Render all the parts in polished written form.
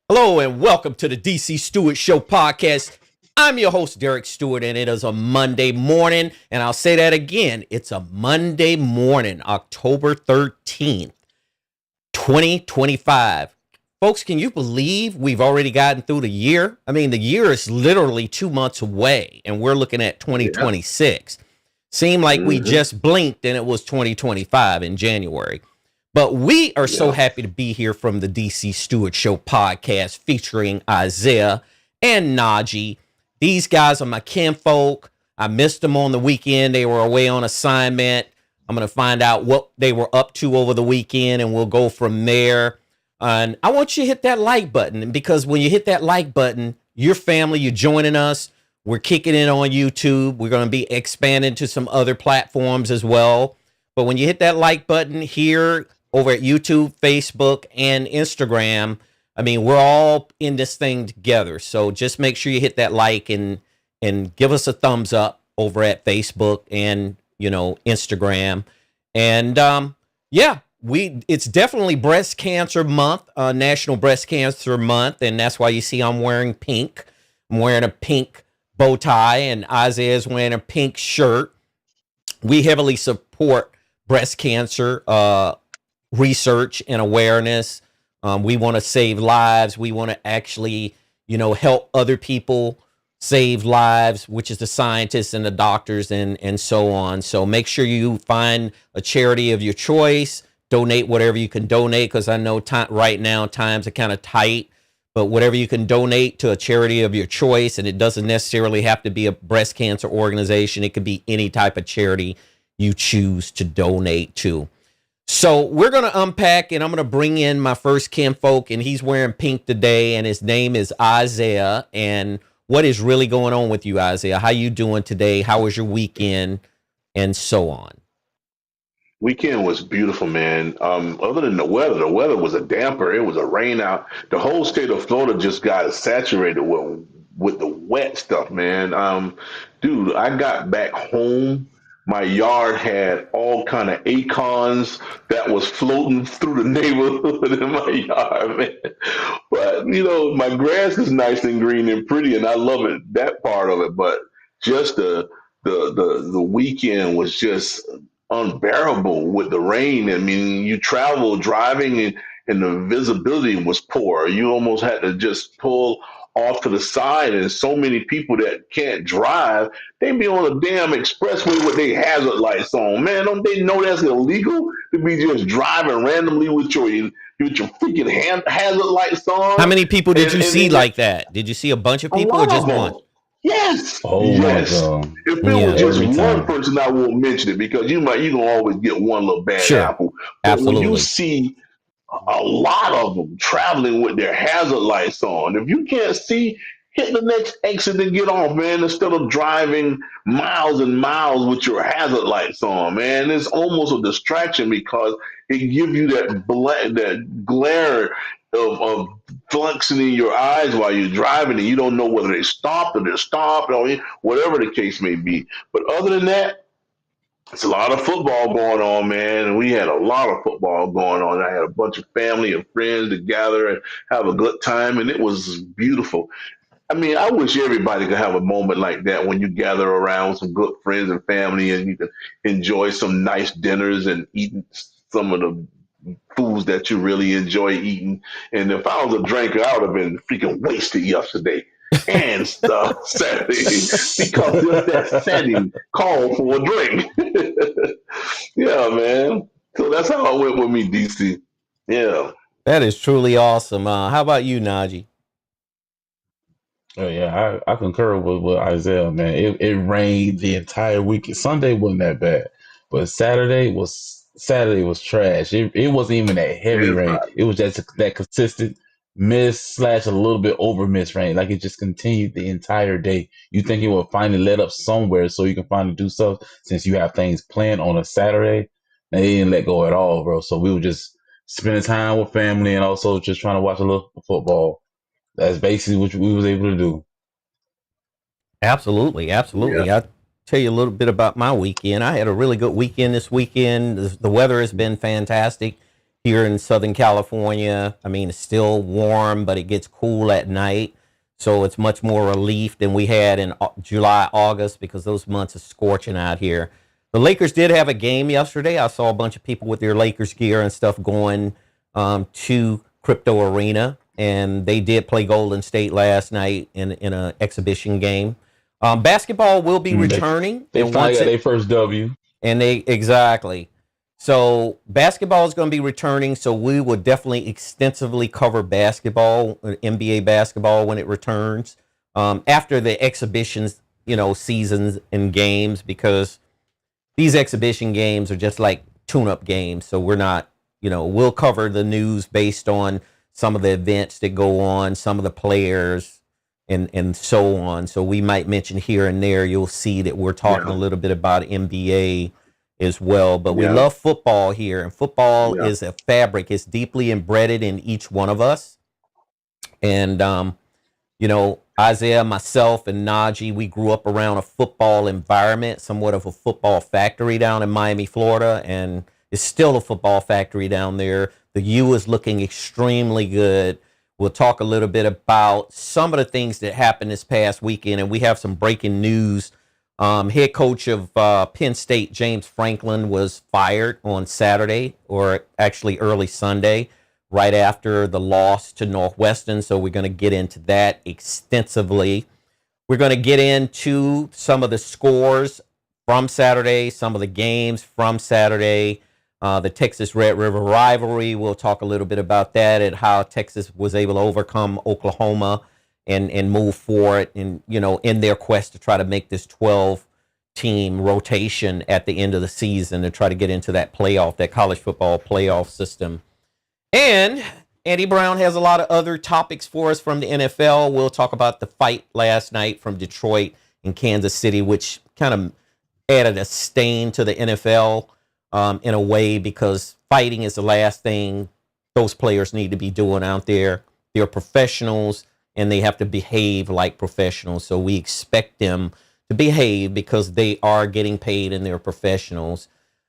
Hello and welcome to the DC Stewart Show podcast. I'm your host, Derek Stewart, and it is a Monday morning. And I'll say that again. It's a Monday morning, October 13th, 2025. Folks, can you believe we've already gotten through the year? I mean, the year is literally 2 months away, and we're looking at 2026. Seemed like we just blinked and it was 2025 in January. But we are so happy to be here from the DC Stewart Show podcast featuring Isaiah and Najee. These guys are my kinfolk. I missed them on the weekend. They were away on assignment. I'm going to find out what they were up to over the weekend, and we'll go from there. And I want you to hit that like button, because when you hit that like button, your family, you're joining us. We're kicking it on YouTube. We're going to be expanding to some other platforms as well. But when you hit that like button here, over at YouTube, Facebook, and Instagram, I mean, we're all in this thing together. So just make sure you hit that like and give us a thumbs up over at Facebook and, Instagram. And it's definitely Breast Cancer Month, National Breast Cancer Month. And that's why you see I'm wearing pink. I'm wearing a pink bow tie, and Isaiah's wearing a pink shirt. We heavily support breast cancer research and awareness. We want to save lives. We want to actually, help other people save lives, which is the scientists and the doctors and so on. So make sure you find a charity of your choice. Donate whatever you can donate, because I know right now times are kind of tight. But whatever you can donate to a charity of your choice, and it doesn't necessarily have to be a breast cancer organization. It could be any type of charity you choose to donate to. So we're going to unpack, and I'm going to bring in my first kinfolk, and he's wearing pink today, and his name is Isaiah. And what is really going on with you, Isaiah? How you doing today? How was your weekend? And so on. Weekend was beautiful, man. Other than the weather was a damper. It was a rain out. The whole state of Florida just got saturated with the wet stuff, man. Dude, I got back home. My yard had all kind of acorns that was floating through the neighborhood in my yard, man. But my grass is nice and green and pretty, and I love it, that part of it. But just the weekend was just unbearable with the rain. I mean, you travel driving, and the visibility was poor. You almost had to just pull off to the side, and so many people that can't drive, they be on a damn expressway with their hazard lights on. Man, don't they know that's illegal to be just driving randomly with your freaking hazard lights on? How many people did you see like that? Did you see a bunch of people or just one? Yes. Oh yes. my God. If it was just Every one time. person, I won't mention it, because you gonna always get one little bad Sure. apple. But Absolutely. when you see a lot of them traveling with their hazard lights on, if you can't see, hit the next exit and get off, man, instead of driving miles and miles with your hazard lights on, man. It's almost a distraction, because it gives you that glare of flexing in your eyes while you're driving, and you don't know whether they stopped or they're stopped, or whatever the case may be. But other than that, it's a lot of football going on, man. And we had a lot of football going on. I had a bunch of family and friends to gather and have a good time, and it was beautiful. I mean, I wish everybody could have a moment like that, when you gather around some good friends and family, and you can enjoy some nice dinners and eat some of the foods that you really enjoy eating. And if I was a drinker, I would have been freaking wasted yesterday and stuff Saturday, because just that setting called for a drink. Yeah, man. So that's how it went with me, DC. Yeah. That is truly awesome. How about you, Najee? Oh yeah, I concur with Isaiah, man. It rained the entire weekend. Sunday wasn't that bad, but Saturday was trash. It wasn't even that heavy It's rain. hot. It was just that consistent miss slash a little bit over miss rain. Like, it just continued the entire day. You think it will finally let up somewhere so you can finally do stuff, since you have things planned on a Saturday. They didn't let go at all, bro. So we were just spending time with family, and also just trying to watch a little football. That's basically what we was able to do. Absolutely. Yeah. I'll tell you a little bit about my weekend. I had a really good weekend this weekend. The weather has been fantastic here in Southern California. I mean, it's still warm, but it gets cool at night. So it's much more relief than we had in July, August, because those months are scorching out here. The Lakers did have a game yesterday. I saw a bunch of people with their Lakers gear and stuff going to Crypto Arena, and they did play Golden State last night in an exhibition game. Basketball will be returning. They finally got their first W. And exactly. So basketball is going to be returning. So we will definitely extensively cover basketball, NBA basketball, when it returns after the exhibitions, seasons and games, because these exhibition games are just like tune-up games. So we're not, we'll cover the news based on some of the events that go on, some of the players, and so on. So we might mention here and there, you'll see that we're talking a little bit about NBA as well. But we love football here, and football is a fabric. It's deeply embedded in each one of us. And, Isaiah, myself, and Najee, we grew up around a football environment, somewhat of a football factory down in Miami, Florida, and it's still a football factory down there. The U is looking extremely good. We'll talk a little bit about some of the things that happened this past weekend, and we have some breaking news. Head coach of Penn State, James Franklin, was fired on Saturday, or actually early Sunday, right after the loss to Northwestern. So we're going to get into that extensively. We're going to get into some of the scores from Saturday, some of the games from Saturday. The Texas Red River Rivalry, we'll talk a little bit about that and how Texas was able to overcome Oklahoma and move forward and, in their quest to try to make this 12-team rotation at the end of the season to try to get into that playoff, that college football playoff system. And Andy Brown has a lot of other topics for us from the NFL. We'll talk about the fight last night from Detroit and Kansas City, which kind of added a stain to the NFL in a way, because fighting is the last thing those players need to be doing out there. They're professionals, and they have to behave like professionals. So we expect them to behave because they are getting paid and they're professionals.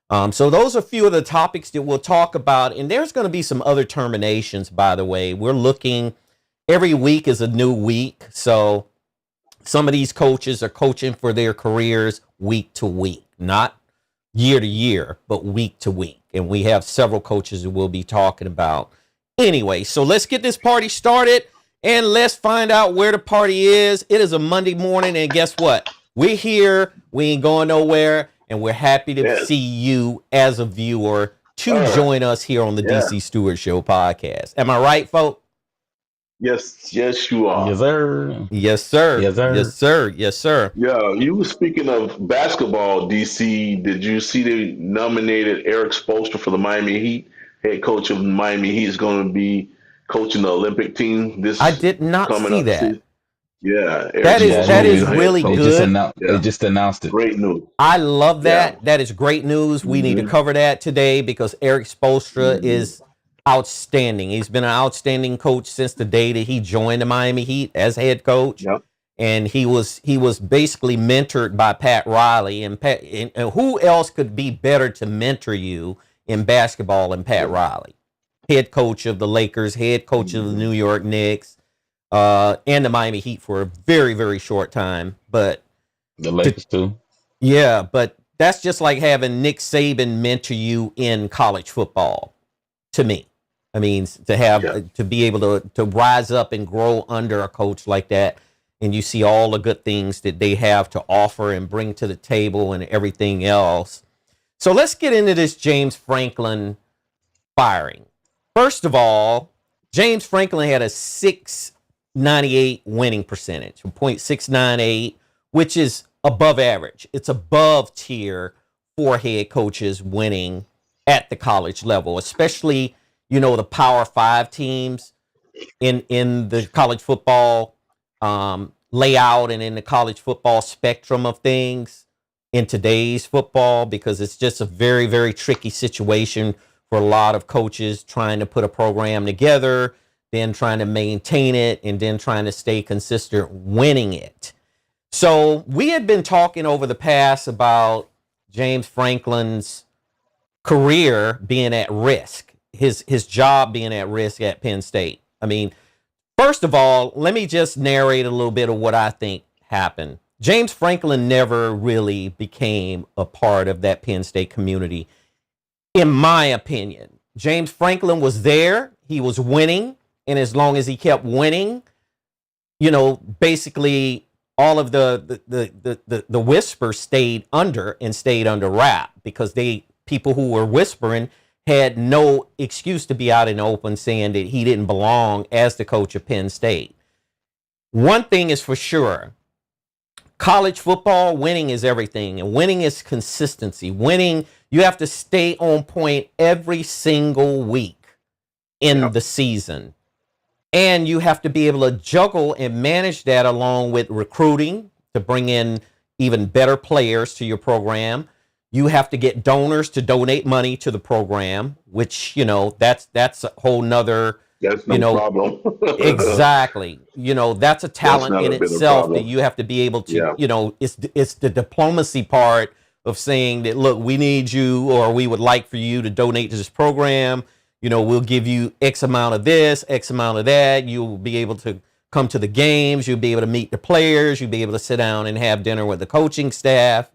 So those are a few of the topics that we'll talk about. And there's going to be some other terminations, by the way. We're looking, every week is a new week. So some of these coaches are coaching for their careers week to week, not year to year, but week to week. And we have several coaches that we'll be talking about. Anyway, so let's get this party started and let's find out where the party is. It is a Monday morning, and guess what? We're here. We ain't going nowhere, and we're happy to see you as a viewer to join us here on the DC Stewart Show podcast. Am I right, folks? Yes, you are. Yes, sir. Yes, sir. Yes, sir. Yes, sir. Yes, sir. Yeah, you were speaking of basketball, DC. Did you see they nominated Eric Spoelstra for the Miami Heat? Head coach of Miami Heat is going to be coaching the Olympic team this. I did not see that. Season. Yeah, that is really good. They just announced it. Great news. I love that. Yeah. That is great news. We need to cover that today because Eric Spoelstra is outstanding. He's been an outstanding coach since the day that he joined the Miami Heat as head coach. Yep. And he was basically mentored by Pat Riley, and who else could be better to mentor you in basketball than Pat Riley, head coach of the Lakers, head coach of the New York Knicks, and the Miami Heat for a very, very short time. But the Lakers too. Yeah, but that's just like having Nick Saban mentor you in college football. To me, I mean, to be able to rise up and grow under a coach like that, and you see all the good things that they have to offer and bring to the table and everything else. So let's get into this James Franklin firing. First of all, James Franklin had a .698 winning percentage, .698, which is above average. It's above tier for head coaches winning at the college level, especially, the Power 5 teams in the college football layout and in the college football spectrum of things in today's football, because it's just a very, very tricky situation for a lot of coaches trying to put a program together, then trying to maintain it, and then trying to stay consistent winning it. So we had been talking over the past about James Franklin's career being at risk. his job being at risk at Penn State. I mean, first of all, let me just narrate a little bit of what I think happened. James Franklin never really became a part of that Penn State community, in my opinion. James Franklin was there. He was winning. And as long as he kept winning, basically all of the whisper stayed under wrap, because people who were whispering had no excuse to be out in the open saying that he didn't belong as the coach of Penn State. One thing is for sure, college football, winning is everything, and winning is consistency. Winning, you have to stay on point every single week in the season. And you have to be able to juggle and manage that along with recruiting to bring in even better players to your program. You have to get donors to donate money to the program, which, that's a whole nother, that's no problem. Exactly. That's a talent in itself that you have to be able to, it's the diplomacy part of saying that, look, we need you, or we would like for you to donate to this program. We'll give you X amount of this, X amount of that. You'll be able to come to the games. You'll be able to meet the players. You'll be able to sit down and have dinner with the coaching staff,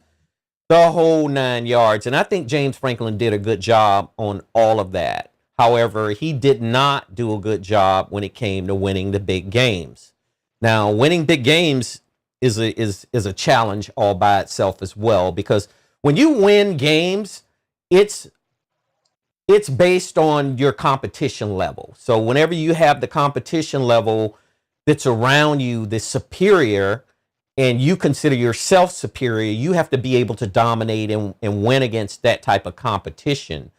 the whole 9 yards. And I think James Franklin did a good job on all of that. However, he did not do a good job when it came to winning the big games. Now, winning big games is a challenge all by itself as well, because when you win games, it's based on your competition level. So whenever you have the competition level that's around you, that's superior, and you consider yourself superior, you have to be able to dominate and win against that type of competition.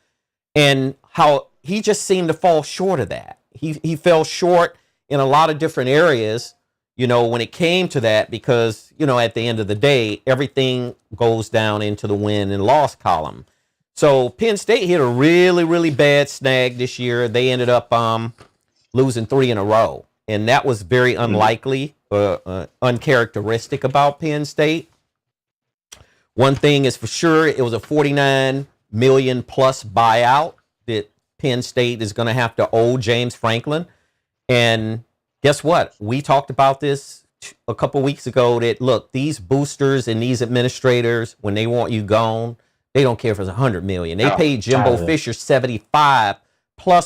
And how he just seemed to fall short of that. He fell short in a lot of different areas, when it came to that, because, at the end of the day, everything goes down into the win and loss column. So Penn State hit a really, really bad snag this year. They ended up losing 3 in a row. And that was very unlikely, uncharacteristic about Penn State. One thing is for sure, it was a $49 million plus buyout that Penn State is going to have to owe James Franklin. And guess what? We talked about this a couple weeks ago, that, look, these boosters and these administrators, when they want you gone, they don't care if it's $100 million. They paid Jimbo Fisher $75+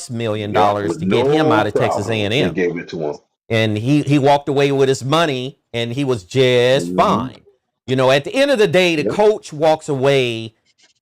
million to get him out of Texas A&M. They gave it to him, and he walked away with his money, and he was just fine. At the end of the day, the coach walks away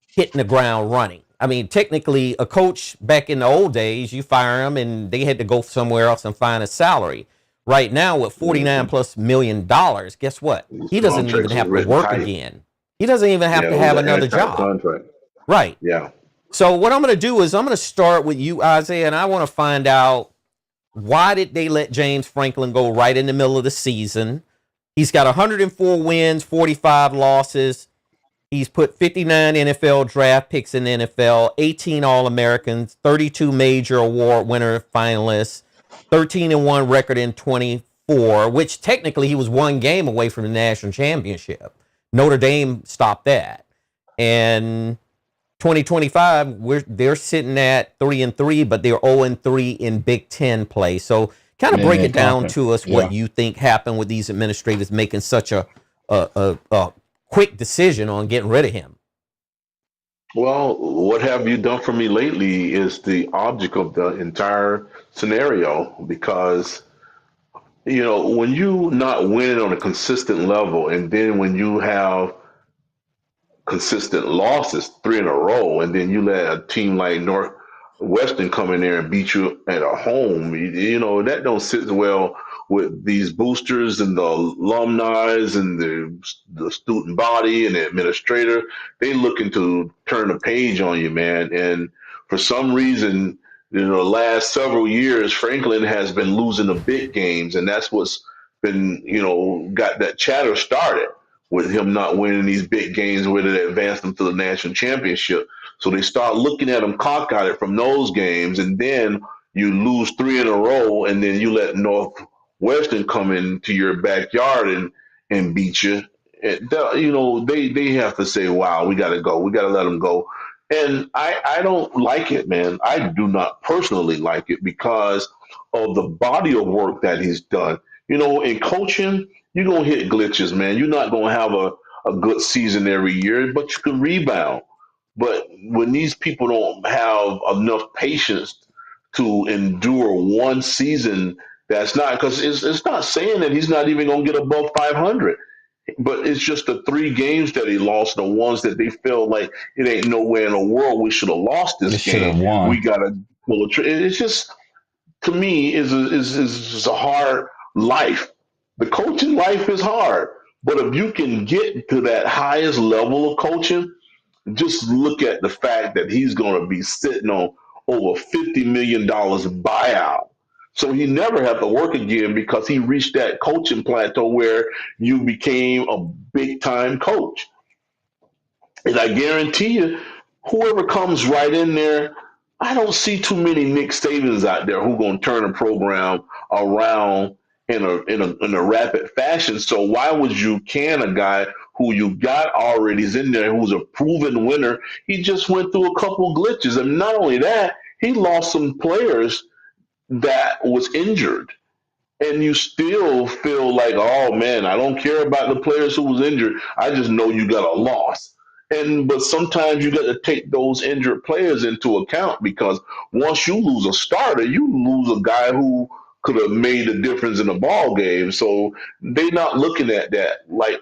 hitting the ground running. I mean, technically, a coach back in the old days, you fire him, and they had to go somewhere else and find a salary. Right now, with $49+ million, guess what? He doesn't even have to work again. He doesn't even have to have another job. Contract. Right. Yeah. So what I'm going to do is I'm going to start with you, Isaiah, and I want to find out, why did they let James Franklin go right in the middle of the season? He's got 104 wins, 45 losses. He's put 59 NFL draft picks in the NFL, 18 All-Americans, 32 major award winner finalists, 13-1 record in 24, which technically he was one game away from the national championship. Notre Dame stopped that. And 2025, they're sitting at 3-3, but they're 0-3 in Big Ten play. So kind of break it down to us what you think happened with these administrators making such a quick decision on getting rid of him. Well, what have you done for me lately is the object of the entire scenario, because when you not winning on a consistent level, and then when you have consistent losses, 3 in a row, and then you let a team like Northwestern come in there and beat you at a home, that don't sit well with these boosters and the alumni and the student body and the administrator. They looking to turn a page on you, man. And for some reason, the last several years, Franklin has been losing the big games, and that's what's been, got that chatter started with him not winning these big games where it advanced them to the national championship. So they start looking at him cockeyed from those games, and then you lose 3 in a row, and then you let Northwestern come into your backyard and beat you. They have to say, wow, we got to go. We got to let them go. And I don't like it, man. I do not personally like it because of the body of work that he's done. You know, in coaching, you're gonna hit glitches, man. You're not gonna have a good season every year, but you can rebound. But when these people don't have enough patience to endure one season, that's not because it's not saying that he's not even gonna get above 500. But it's just the three games that he lost, the ones that they feel like it ain't nowhere in the world we should have lost They this should game. have We won. got to pull a It's just, to me, is a hard life. The coaching life is hard. But if you can get to that highest level of coaching, just look at the fact that he's going to be sitting on over $50 million buyout. So he never had to work again because he reached that coaching plateau where you became a big time coach. And I guarantee you, whoever comes right in there, I don't see too many Nick Sabans out there who are going to turn a program around in a rapid fashion. So why would you can a guy who you got already is in there, who's a proven winner? He just went through a couple of glitches, and not only that, he lost some players that was injured, and you still feel like, oh man, I don't care about the players who was injured. I just know you got a loss. And but sometimes you got to take those injured players into account because once you lose a starter, you lose a guy who could have made a difference in the ball game. So they're not looking at that like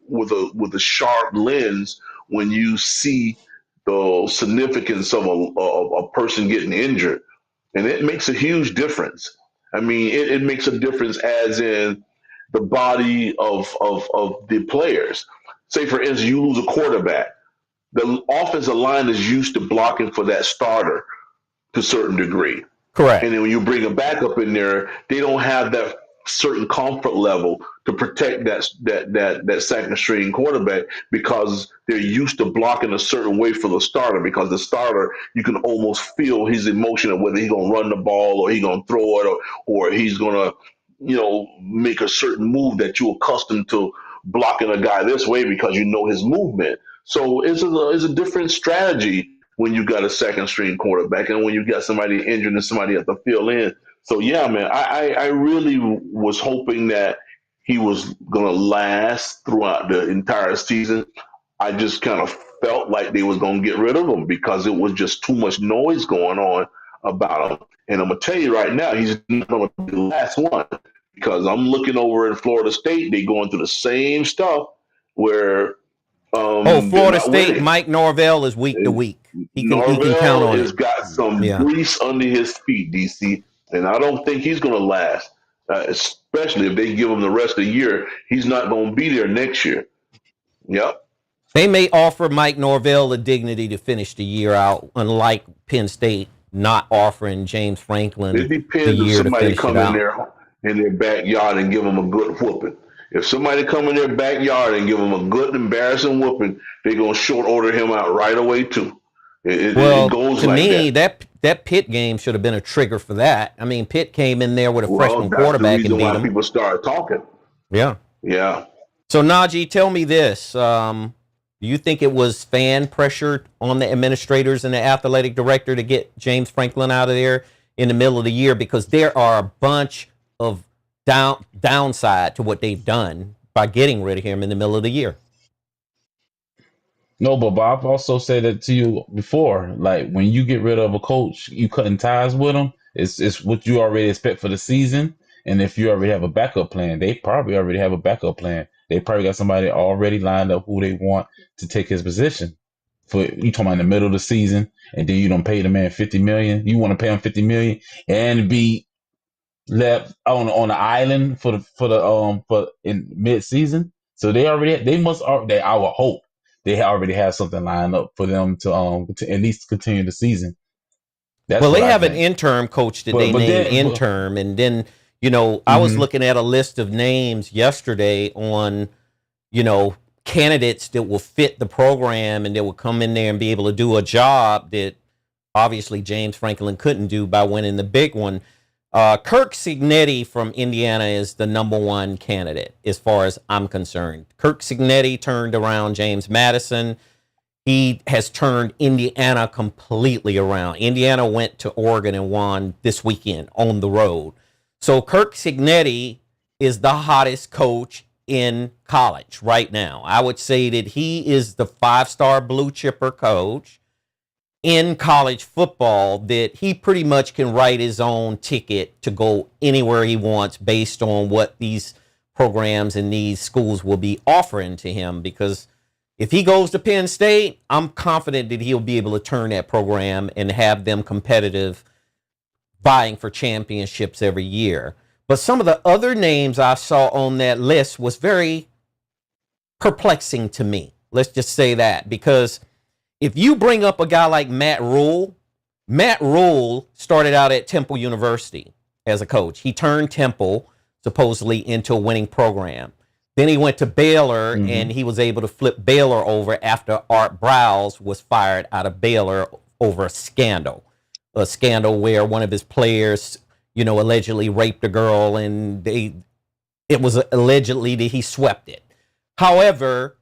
with a sharp lens when you see the significance of a person getting injured, and it makes a huge difference. I mean, it makes a difference as in the body of the players. Say, for instance, you lose a quarterback. The offensive line is used to blocking for that starter to a certain degree. And Correct. then when you bring a backup in there, they don't have that certain comfort level to protect that second string quarterback because they're used to blocking a certain way for the starter. Because the starter, you can almost feel his emotion of whether he's gonna run the ball or he's gonna throw it or he's gonna make a certain move that you're accustomed to blocking a guy this way because you know his movement. So it's a different strategy when you got a second string quarterback and when you got somebody injured and somebody have to fill in. So yeah, man, I really was hoping that he was gonna last throughout the entire season. I just kind of felt like they was gonna get rid of him because it was just too much noise going on about him. And I'm gonna tell you right now, he's not gonna be the last one because I'm looking over in Florida State. They going through the same stuff where Oh, they're Florida not State, winning. Mike Norvell is week to And week. He can count Norvell on has it. got some Yeah. grease under his feet, DC, and I don't think he's going to last. Especially if they give him the rest of the year, he's not going to be there next year. Yep, They may offer Mike Norvell the dignity to finish the year out, unlike Penn State not offering James Franklin it the depends if year to somebody finish it come in out. there in their backyard and give them a good whooping. If somebody come in their backyard and give them a good embarrassing whooping, they're going to short order him out right away too. It Well, goes to like me, that. that Pitt game should have been a trigger for that. I mean, Pitt came in there with a Well, freshman that's the quarterback and reason beat why them. people start talking. Yeah. Yeah. So Najee, tell me this: do you think it was fan pressure on the administrators and the athletic director to get James Franklin out of there in the middle of the year? Because there are a bunch of downside to what they've done by getting rid of him in the middle of the year. No, but Bob also said that to you before. Like when you get rid of a coach, you cutting ties with them. It's what you already expect for the season. And if you already have a backup plan, they probably already have a backup plan. They probably got somebody already lined up who they want to take his position. For you talking about in the middle of the season, and then you don't pay the man $50 million. You want to pay him $50 million and be left on the island for in mid season. So they must they I would hope they already have something lined up for them to at least continue the season. That's Well, what they I have an think. interim coach that they But name then interim, and then I was mhm. looking at a list of names yesterday on candidates that will fit the program and that will come in there and be able to do a job that obviously James Franklin couldn't do by winning the big one. Kirk Cignetti from Indiana is the number one candidate as far as I'm concerned. Kirk Cignetti turned around James Madison. He has turned Indiana completely around. Indiana went to Oregon and won this weekend on the road. So Kirk Cignetti is the hottest coach in college right now. I would say that he is the 5-star blue chipper coach in college football, that he pretty much can write his own ticket to go anywhere he wants based on what these programs and these schools will be offering to him. Because if he goes to Penn State, I'm confident that he'll be able to turn that program and have them competitive, vying for championships every year. But some of the other names I saw on that list was very perplexing to me. Let's just say that, because if you bring up a guy like Matt Rule started out at Temple University as a coach. He turned Temple supposedly into a winning program. Then he went to Baylor, and he was able to flip Baylor over after Art Browse was fired out of Baylor over a scandal where one of his players, allegedly raped a girl, and it was allegedly that he swept it. However,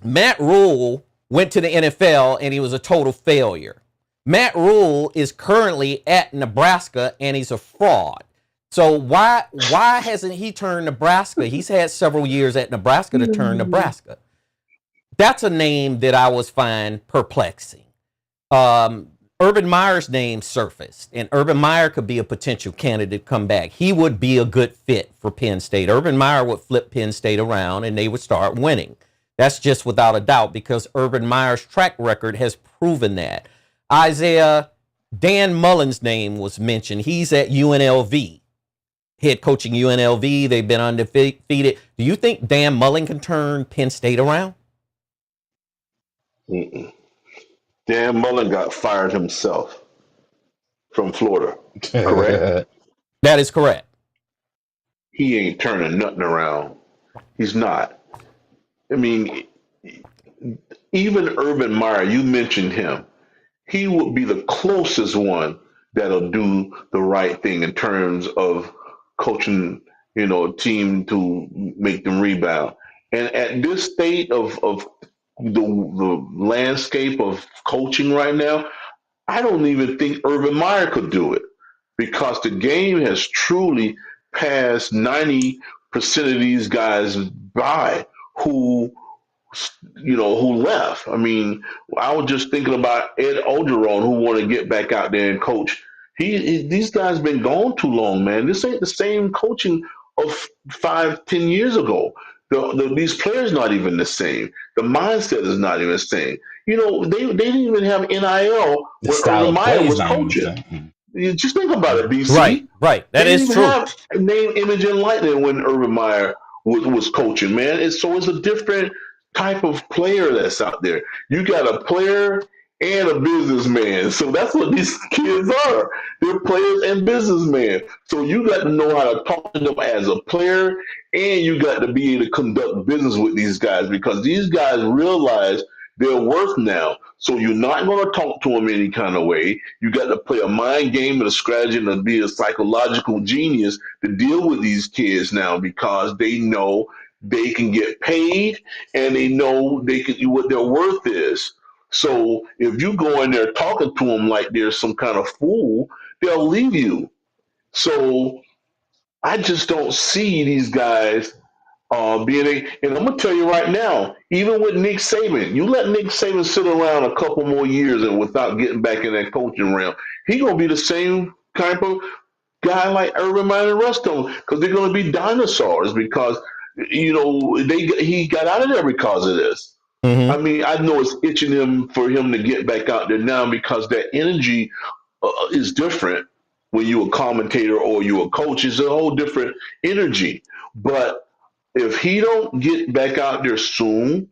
Matt Rule went to the NFL, and he was a total failure. Matt Rule is currently at Nebraska, and he's a fraud. So why hasn't he turned Nebraska? He's had several years at Nebraska to turn Nebraska. That's a name that I was find perplexing. Urban Meyer's name surfaced, and Urban Meyer could be a potential candidate to come back. He would be a good fit for Penn State. Urban Meyer would flip Penn State around, and they would start winning. That's just without a doubt, because Urban Meyer's track record has proven that. Dan Mullen's name was mentioned. He's at UNLV, head coaching UNLV. They've been undefeated. Do you think Dan Mullen can turn Penn State around? Dan Mullen got fired himself from Florida, correct? That is correct. He ain't turning nothing around. He's not. I mean, even Urban Meyer, you mentioned him. He would be the closest one that'll do the right thing in terms of coaching, a team to make them rebound. And at this state of the landscape of coaching right now, I don't even think Urban Meyer could do it, because the game has truly passed 90% of these guys by who left. I mean, I was just thinking about Ed Ogeron, who want to get back out there and coach. These guys been gone too long, man. This ain't the same coaching of 5-10 years ago. These players not even the same. The mindset is not even the same. They didn't even have NIL when Urban Meyer was coaching. You just think about it, BC. Right. That is true. Have name, image, and likeness when Urban Meyer was coaching, man. It's a different type of player that's out there. You got a player and a businessman. So that's what these kids are. They're players and businessmen. So you got to know how to talk to them as a player, and you got to be able to conduct business with these guys, because these guys realize their worth now. So you're not going to talk to them any kind of way. You got to play a mind game and a strategy and to be a psychological genius to deal with these kids now, because they know they can get paid, and they know what their worth is. So if you go in there talking to them like they're some kind of fool, they'll leave you. So I just don't see these guys and I'm gonna tell you right now, even with Nick Saban, you let Nick Saban sit around a couple more years and without getting back in that coaching realm, he's gonna be the same kind of guy like Urban Meyer and Ruston, because they're gonna be dinosaurs, because he got out of there because of this. I mean, I know it's itching for him to get back out there now, because that energy is different when you're a commentator or you're a coach. It's a whole different energy. But if he don't get back out there soon,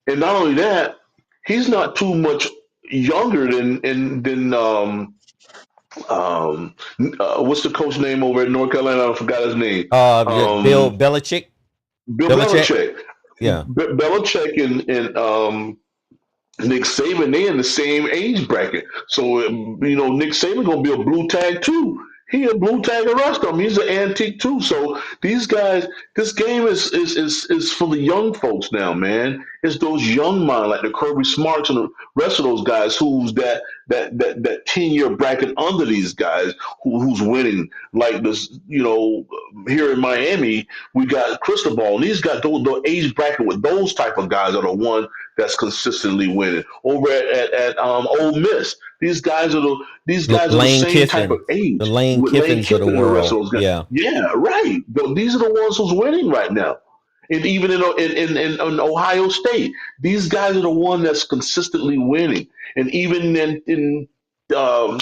and not only that, he's not too much younger than what's the coach name over at North Carolina? I forgot his name. Bill Belichick. Bill Belichick. Yeah. Belichick and Nick Saban, they in the same age bracket. So, Nick Saban going to be a blue tag too. He a blue tag the rest of them. He's an antique too. So these guys, this game is for the young folks now, man. It's those young minds like the Kirby Smarts and the rest of those guys who's that 10-year bracket under these guys who's winning. Like this, here in Miami, we got Cristobal, and these got the age bracket with those type of guys are the one that's consistently winning. Over at Ole Miss, these guys are the Lane same type Kiffin, of age. the Lane With Lane Kiffins of the Kiffin and the rest of world. those guys. Yeah. Yeah, right. These are the ones who's winning right now. And even in Ohio State, these guys are the one that's consistently winning. And even in um,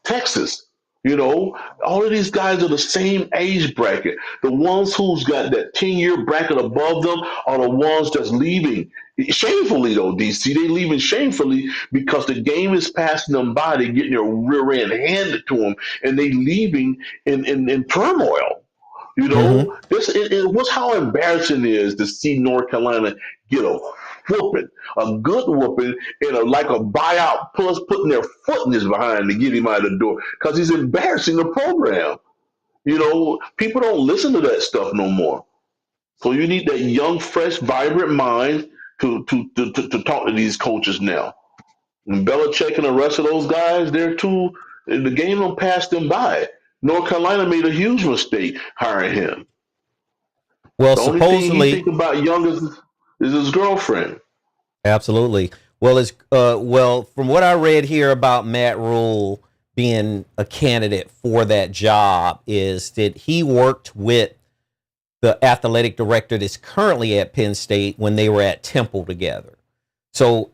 Texas, all of these guys are the same age bracket. The ones who's got that 10-year bracket above them are the ones that's leaving. Shamefully, though, DC, they leaving shamefully because the game is passing them by. They're getting their rear end handed to them, and they leaving in turmoil. Mm-hmm. What's how embarrassing it is to see North Carolina get a whooping, a good whooping, and like a buyout plus putting their foot in his behind to get him out of the door because he's embarrassing the program. People don't listen to that stuff no more. So you need that young, fresh, vibrant mind to talk to these coaches now. And Belichick and the rest of those guys, the game don't pass them by. North Carolina made a huge mistake hiring him. Well, The only thing he supposedly, think about young is his girlfriend. absolutely. Well, from what I read here about Matt Rule being a candidate for that job, is that he worked with the athletic director that's currently at Penn State when they were at Temple together. So,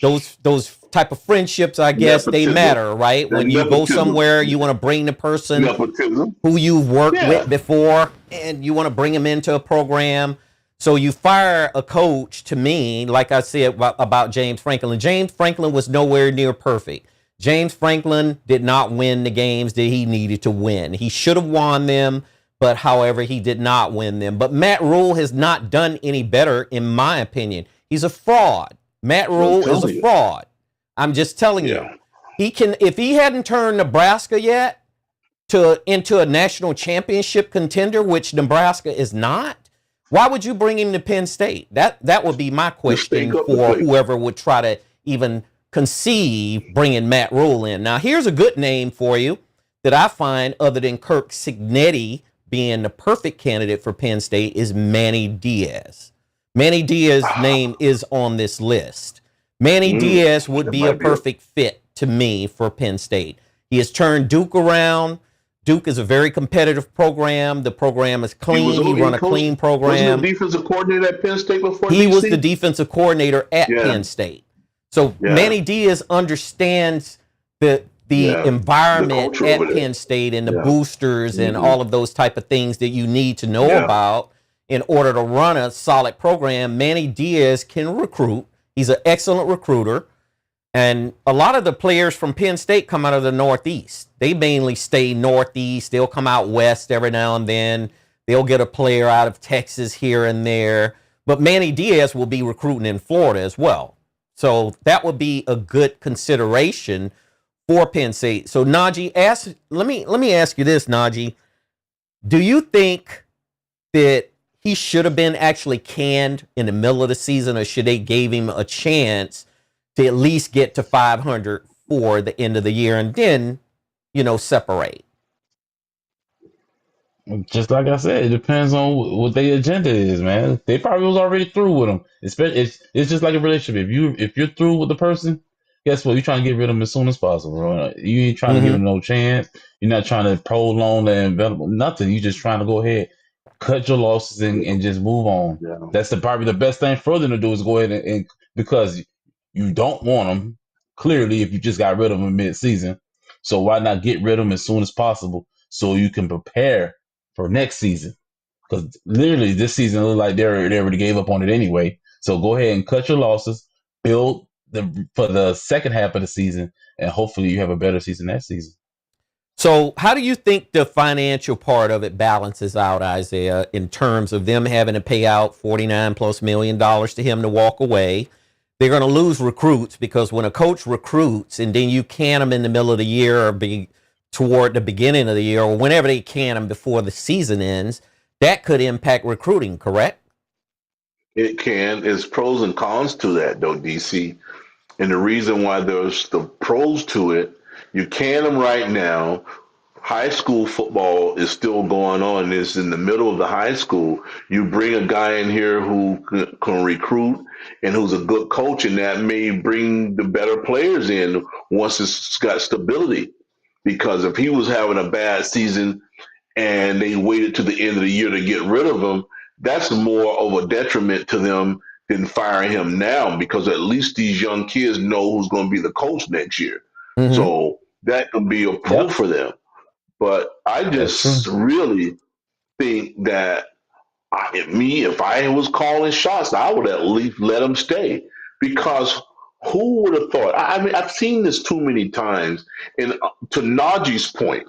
those type of friendships, I guess, they Nepotism. matter, right? That When you go nepotism. somewhere, you want to bring the person Nepotism. who you've worked Yeah. with before, and you want to bring them into a program. So you fire a coach, to me, like I said about James Franklin. James Franklin was nowhere near perfect. James Franklin did not win the games that he needed to win. He should have won them, but however, he did not win them. But Matt Rule has not done any better, in my opinion. He's a fraud. Matt Rule is a fraud. I'm just telling you. Yeah. If he hadn't turned Nebraska yet into a national championship contender, which Nebraska is not, why would you bring him to Penn State? That would be my question for whoever would try to even conceive bringing Matt Rule in. Now, here's a good name for you that I find, other than Kirk Cignetti being the perfect candidate for Penn State, is Manny Diaz. Manny Diaz's name is on this list. Manny Diaz would be a perfect fit to me for Penn State. He has turned Duke around. Duke is a very competitive program. The program is clean. He run a clean program. Was he the defensive coordinator at Penn State before? He was the defensive coordinator at Penn State. So Manny Diaz understands the environment at Penn State and the boosters and all of those type of things that you need to know about in order to run a solid program. Manny Diaz can recruit. He's an excellent recruiter. And a lot of the players from Penn State come out of the Northeast. They mainly stay Northeast. They'll come out West every now and then. They'll get a player out of Texas here and there. But Manny Diaz will be recruiting in Florida as well. So that would be a good consideration for Penn State. So Najee, let me ask you this, Najee. Do you think that he should have been actually canned in the middle of the season, or should they gave him a chance to at least get to 500 for the end of the year and then, separate? Just like I said, it depends on what their agenda is, man. They probably was already through with them. It's just like a relationship. If you're through with the person, guess what? You're trying to get rid of them as soon as possible. Bro. You ain't trying to give them no chance. You're not trying to prolong the development. Nothing. You're just trying to go ahead, cut your losses and just move on. Yeah. That's probably the best thing for them to do is go ahead and because you don't want them, clearly, if you just got rid of them mid-season. So why not get rid of them as soon as possible so you can prepare for next season? Because literally this season looked like they already gave up on it anyway. So go ahead and cut your losses, build for the second half of the season, and hopefully you have a better season next season. So how do you think the financial part of it balances out, Isaiah, in terms of them having to pay out $49+ million to him to walk away? They're going to lose recruits because when a coach recruits and then you can them in the middle of the year or be toward the beginning of the year or whenever they can and before the season ends, that could impact recruiting, correct? It can. There's pros and cons to that, though, DC. And the reason why there's the pros to it, you can them right now. High school football is still going on. It's in the middle of the high school. You bring a guy in here who can recruit and who's a good coach, and that may bring the better players in once it's got stability. Because if he was having a bad season and they waited to the end of the year to get rid of him, that's more of a detriment to them than firing him now, because at least these young kids know who's going to be the coach next year. Mm-hmm. So that could be a pro for them. But I just really think that if I was calling shots, I would at least let him stay, because who would have thought? I mean, I've seen this too many times. And to Najee's point,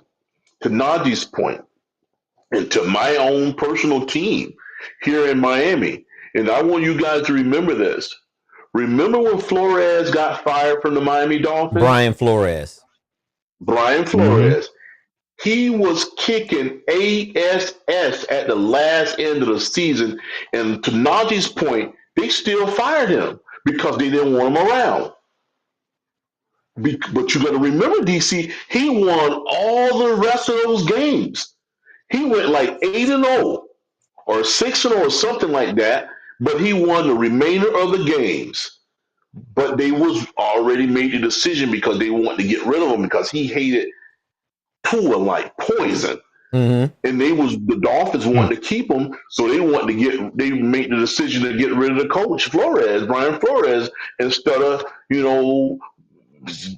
and to my own personal team here in Miami, and I want you guys to remember this. Remember when Flores got fired from the Miami Dolphins? Brian Flores. Mm-hmm. He was kicking ASS at the last end of the season. And to Najee's point, they still fired him because they didn't want him around. But you got to remember, DC, he won all the rest of those games. He went like 8-0 or 6-0 or something like that, but he won the remainder of the games. But they was already made the decision because they wanted to get rid of him because he hated Tua like poison. Mm-hmm. And the Dolphins wanted to keep him, so they made the decision to get rid of the coach, Brian Flores, instead of,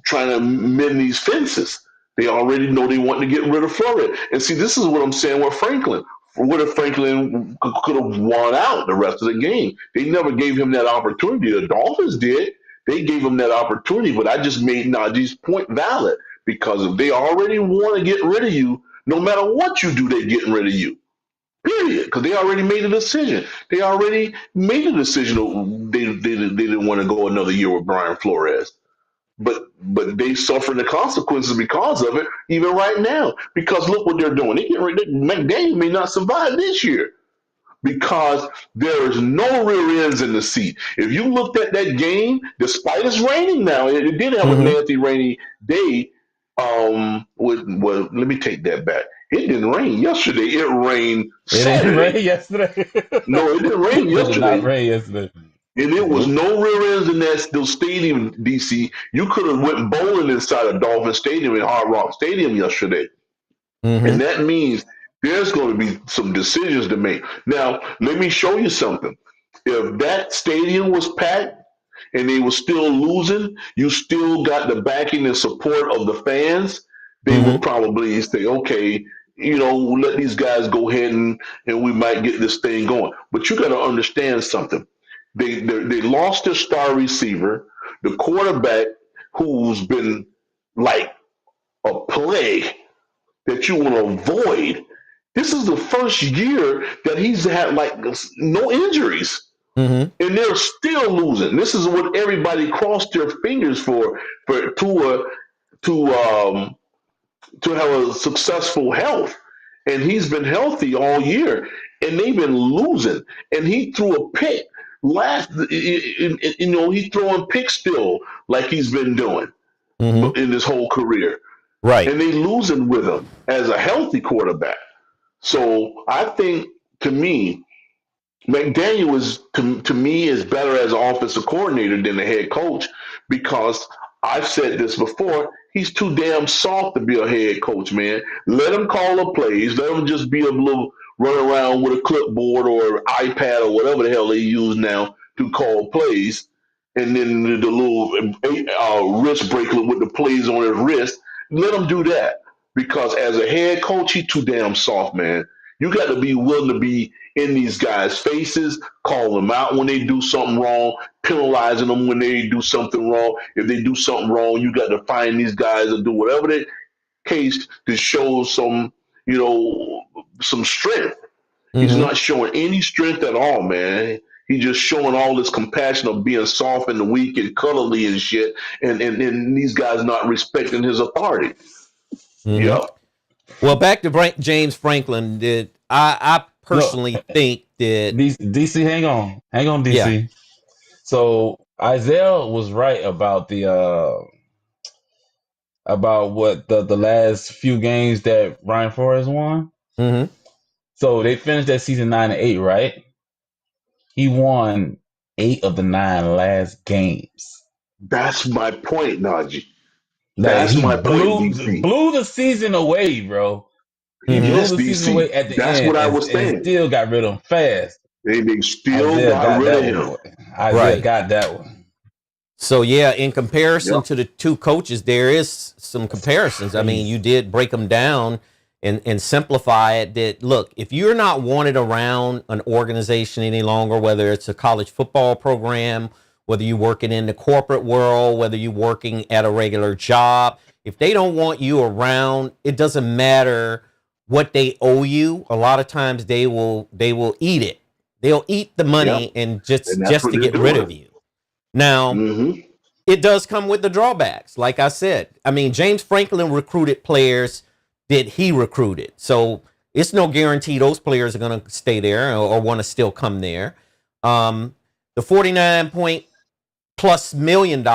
trying to mend these fences. They already know they want to get rid of Flores. And see, this is what I'm saying with Franklin. What if Franklin could have won out the rest of the game? They never gave him that opportunity. The Dolphins did. They gave him that opportunity, but I just made Najee's point valid, because if they already want to get rid of you, no matter what you do, they're getting rid of you. Period. Because they already made a decision. They already made a decision. They didn't want to go another year with Brian Flores. But they suffering the consequences because of it, even right now. Because look what they're doing. McDaniel may not survive this year because there is no rear ends in the seat. If you looked at that game, despite it's raining now, it did have a nasty rainy day. Let me take that back. It didn't rain yesterday. It rained Saturday. It didn't rain yesterday. No, it didn't rain yesterday. It did not rain yesterday. And there was no rear ends in those stadium, DC. You could have went bowling inside a Dolphin Stadium in Hard Rock Stadium yesterday. Mm-hmm. And that means there's going to be some decisions to make. Now, let me show you something. If that stadium was packed and they were still losing, you still got the backing and support of the fans, they would probably say, okay, let these guys go ahead and we might get this thing going. But you got to understand something. They lost their star receiver, the quarterback, who's been like a plague that you want to avoid. This is the first year that he's had like no injuries, and they're still losing. This is what everybody crossed their fingers for Tua to have a successful health, and he's been healthy all year, and they've been losing. And he threw a pick. He's throwing picks still like he's been doing in his whole career. Right. And they losing with him as a healthy quarterback. So I think, to me, McDaniel is better as an offensive coordinator than the head coach, because I've said this before. He's too damn soft to be a head coach, man. Let him call the plays. Let him just be a little run around with a clipboard or iPad or whatever the hell they use now to call plays. And then the little wrist bracelet with the plays on his wrist. Let him do that, because as a head coach, he's too damn soft, man. You got to be willing to be in these guys' faces, call them out when they do something wrong, penalizing them when they do something wrong. If they do something wrong, you got to find these guys and do whatever the case to show some strength. He's not showing any strength at all, man. He's just showing all this compassion of being soft and weak and cuddly and shit, and these guys not respecting his authority. Mm-hmm. Yep. Well, back to James Franklin. I Look, personally think that DC, hang on, yeah. DC. So Isaiah was right about the about what the last few games that Ryan Flores won. Mm-hmm. So they finished that season 9-8, right? He won 8 of the 9 last games. That's my point, Najee. Like That's he my point, blew DC. blew the season away, bro. He Mm-hmm. blew Yes, the season away DC. at the That's end what I and, was and saying. still got rid of him fast. They still Isaiah got got rid of that one, him. boy. Isaiah Right. got that one. So yeah, in comparison Yep. to the two coaches, there is some comparisons. I mean, you did break them down and simplify it. That look, if you're not wanted around an organization any longer, whether it's a college football program, whether you're working in the corporate world, whether you're working at a regular job, if they don't want you around, it doesn't matter what they owe you. A lot of times they will eat it. They'll eat the money Yep. and And that's just what to they're get rid of doing. you. Now, Mm-hmm. it does come with the drawbacks. Like I said, I mean, James Franklin recruited players that he recruited. So it's no guarantee those players are going to stay there or want to still come there. The 49 point plus $1 million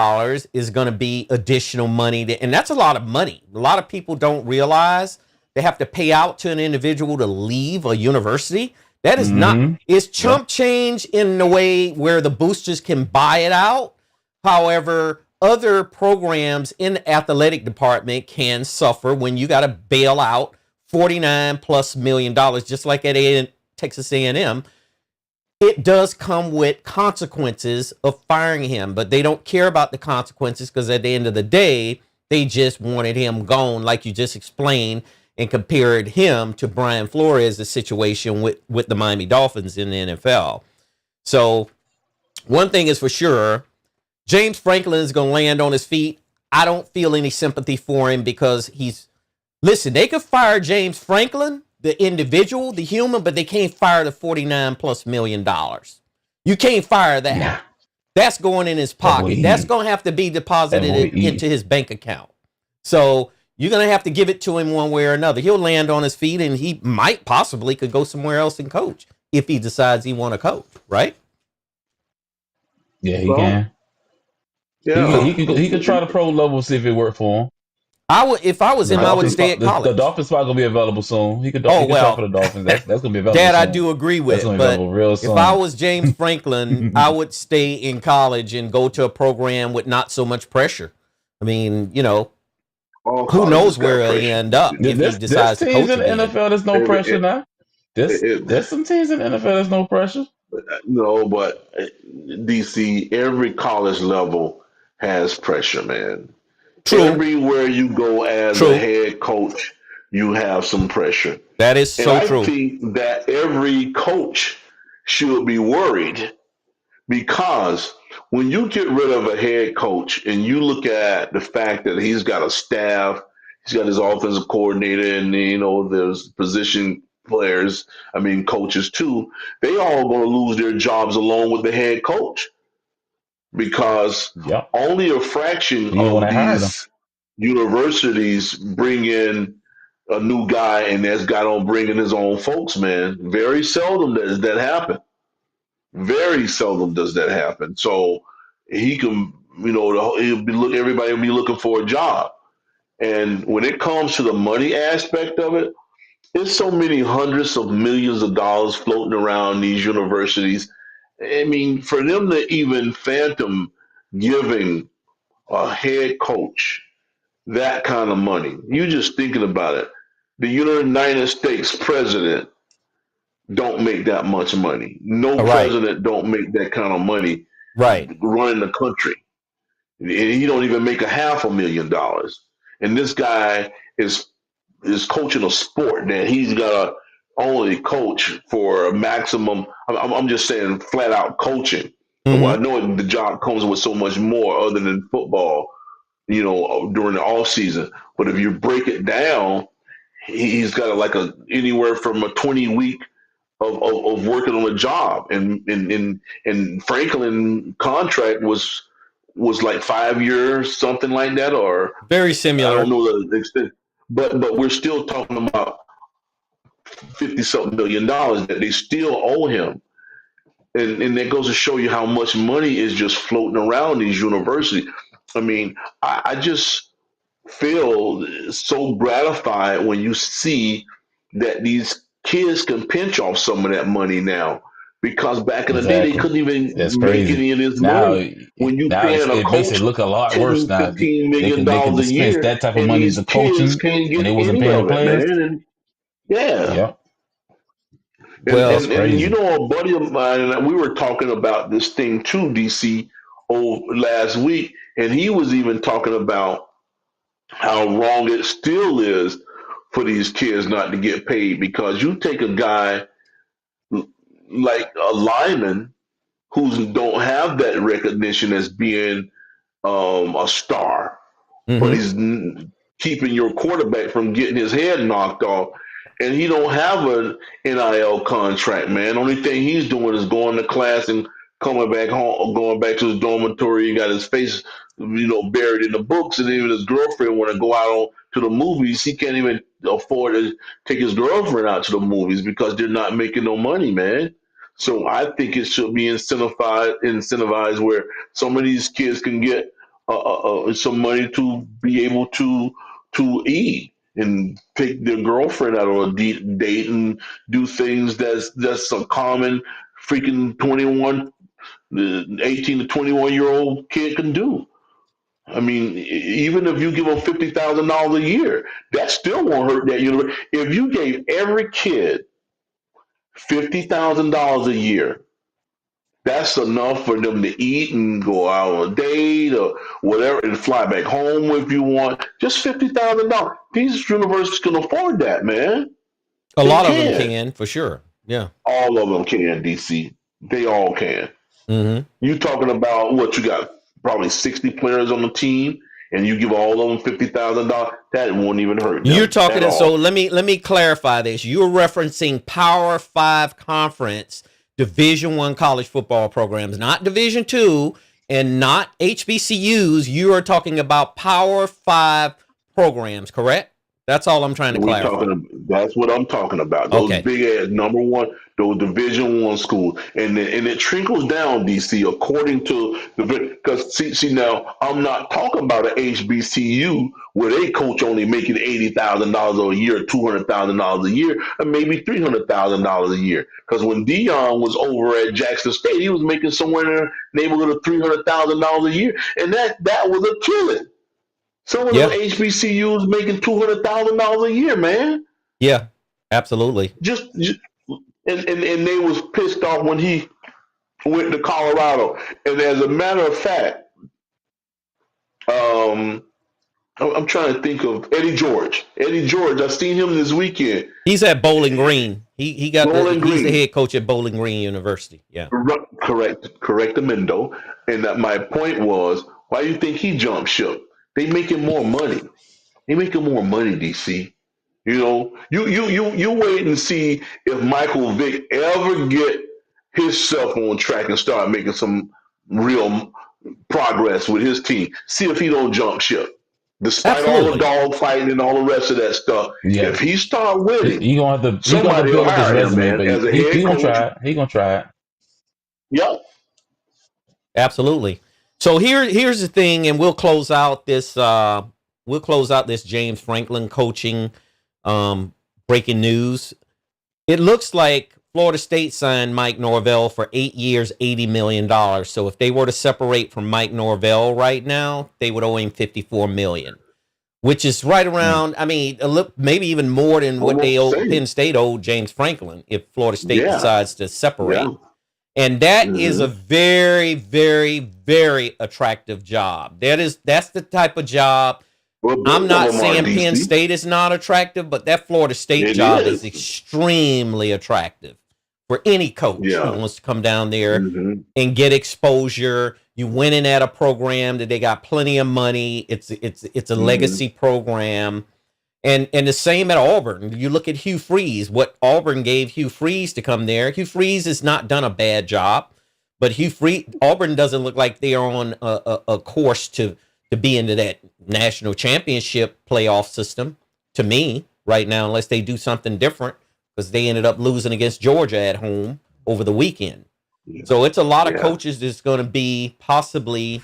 is going to be additional money. And that's a lot of money. A lot of people don't realize they have to pay out to an individual to leave a university. That is not, it's chump change in the way where the boosters can buy it out. However, other programs in the athletic department can suffer when you got to bail out 49 plus $1 million, just like at Texas A&M. It does come with consequences of firing him, but they don't care about the consequences because at the end of the day, they just wanted him gone, like you just explained, and compared him to Brian Flores' situation with the Miami Dolphins in the NFL. So one thing is for sure, James Franklin is going to land on his feet. I don't feel any sympathy for him because listen, they could fire James Franklin, the individual, the human, but they can't fire the 49 plus $1 million. You can't fire that. Nah. That's going in his pocket. That's going to have to be deposited into his bank account. So you're going to have to give it to him one way or another. He'll land on his feet and he might possibly could go somewhere else and coach if he decides he want to coach, right? Yeah, he can. Yeah. He could try the pro level, see if it worked for him. If I was him, I would stay at college. The Dolphins spot gonna be available soon. He could try for the Dolphins. That's gonna be available. That soon. I do agree with. But real soon. If I was James Franklin, I would stay in college and go to a program with not so much pressure. I mean, you know, who knows where he end up if he decides to coach in the NFL. There's no pressure now. There's some teams in the NFL. There's no pressure. No, but DC, every college level has pressure, man. True. Everywhere you go as a head coach, you have some pressure. That is so true. I think that every coach should be worried because when you get rid of a head coach and you look at the fact that he's got a staff, he's got his offensive coordinator, and there's position players, coaches too, they all going to lose their jobs along with the head coach because only a fraction of these universities bring in a new guy and that's got on bringing his own folks, man. Very seldom does that happen. Very seldom does that happen. So he can, everybody will be looking for a job. And when it comes to the money aspect of it, there's so many hundreds of millions of dollars floating around these universities. I mean, for them to even phantom giving a head coach that kind of money, you just thinking about it. The United States president don't make that much money. No president don't make that kind of money running the country. And he don't even make $500,000. And this guy is coaching a sport that he's got to only coach for a maximum. I'm just saying flat out coaching. Mm-hmm. Well, I know the job comes with so much more other than football, during the off season. But if you break it down, he's got anywhere from a 20-week of working on a job. And Franklin contract was like 5 years, something like that, or very similar. I don't know the extent. but we're still talking about 50-something million dollars that they still owe him. And that goes to show you how much money is just floating around these universities. I mean, I just feel so gratified when you see that these kids can pinch off some of that money now. Because back in the day, they Exactly. couldn't even That's make crazy. any of this Now, money. When you now paying a it makes it coach look a lot worse. 10, Now 15 they million can dollars a dispense year, that type of and money these to kids coaching, can't and get they wasn't any paying the of it, players. man. And yeah, Yep, Well, that's and crazy. a buddy of mine, and we were talking about this thing too, DC, last week, and he was even talking about how wrong it still is for these kids not to get paid, because you take a guy like a lineman who don't have that recognition as being a star, but mm-hmm. he's keeping your quarterback from getting his head knocked off. And he don't have an NIL contract, man. Only thing he's doing is going to class and coming back home, going back to his dormitory. He got his face, buried in the books. And even his girlfriend want to go out to the movies. He can't even afford to take his girlfriend out to the movies because they're not making no money, man. So I think it should be incentivized where some of these kids can get some money to be able to eat and take their girlfriend out on a date and do things that's a common freaking 18 to 21-year-old kid can do. I mean, even if you give them $50,000 a year, that still won't hurt that university. If you gave every kid $50,000 a year, that's enough for them to eat and go out on a date or whatever and fly back home if you want. Just $50,000. These universities can afford that, man. A They lot of them can. can, for sure. Yeah. All of them can, DC. They all can. Mm-hmm. You talking about what you got? Probably 60 players on the team, and you give all of them $50,000. That won't even hurt You're them at talking, and so all. let me clarify this. You're referencing Power Five conference Division One college football programs, not Division Two and not HBCUs. You are talking about Power Five programs, correct? That's all I'm trying to We clarify. talking. That's what I'm talking about. Those Okay. big ass number one, those Division One schools, and it trickles down, DC, according to the because see now I'm not talking about an HBCU where they coach only making $80,000 a year, $200,000 a year, or maybe $300,000 a year. Because when Dion was over at Jackson State, he was making somewhere in the neighborhood of $300,000 a year, and that was a killing. Some of those Yeah. HBCUs making $200,000 a year, man. Yeah. Absolutely. Just and they was pissed off when he went to Colorado. And as a matter of fact, um, I'm trying to think of Eddie George. Eddie George, I seen him this weekend. He's at Bowling Green. He got Bowling he's the Green, head coach at Bowling Green University. Yeah. correct, Amendo. And that my point was, why do you think he jumped ship? They making more money. They making more money, DC. You wait and see if Michael Vick ever get himself on track and start making some real progress with his team. See if he don't jump ship. Despite all the Absolutely. dog fighting and all the rest of that stuff, Yeah, if he start winning, he gonna have to somebody will build up his hire him, resume, man, but as a he head gonna coach. try it. He gonna try it. Yep. Absolutely. So here's the thing, and we'll close out this James Franklin coaching breaking news. It looks like Florida State signed Mike Norvell for 8 years, $80 million. So if they were to separate from Mike Norvell right now, they would owe him $54 million, which is right Mm. around, I mean, a little, maybe even more than what they Almost the owe same. Penn State owed James Franklin if Florida State Yeah. decides to separate. Yeah. And that is a Mm-hmm. very, very, very attractive job. That's the type of job. Well, I'm both not of them are saying Penn DC. State is not attractive, but that Florida State It job is is. extremely attractive for any coach who Yeah. wants to come down there Mm-hmm. and get exposure. You winning at a program that they got plenty of money. It's a Mm-hmm. legacy program. And the same at Auburn. You look at Hugh Freeze, what Auburn gave Hugh Freeze to come there. Hugh Freeze has not done a bad job, but Auburn doesn't look like they're on a course to be into that national championship playoff system. to me right now, unless they do something different, because they ended up losing against Georgia at home over the weekend. Yeah. So it's a lot of Yeah. coaches that's going to be possibly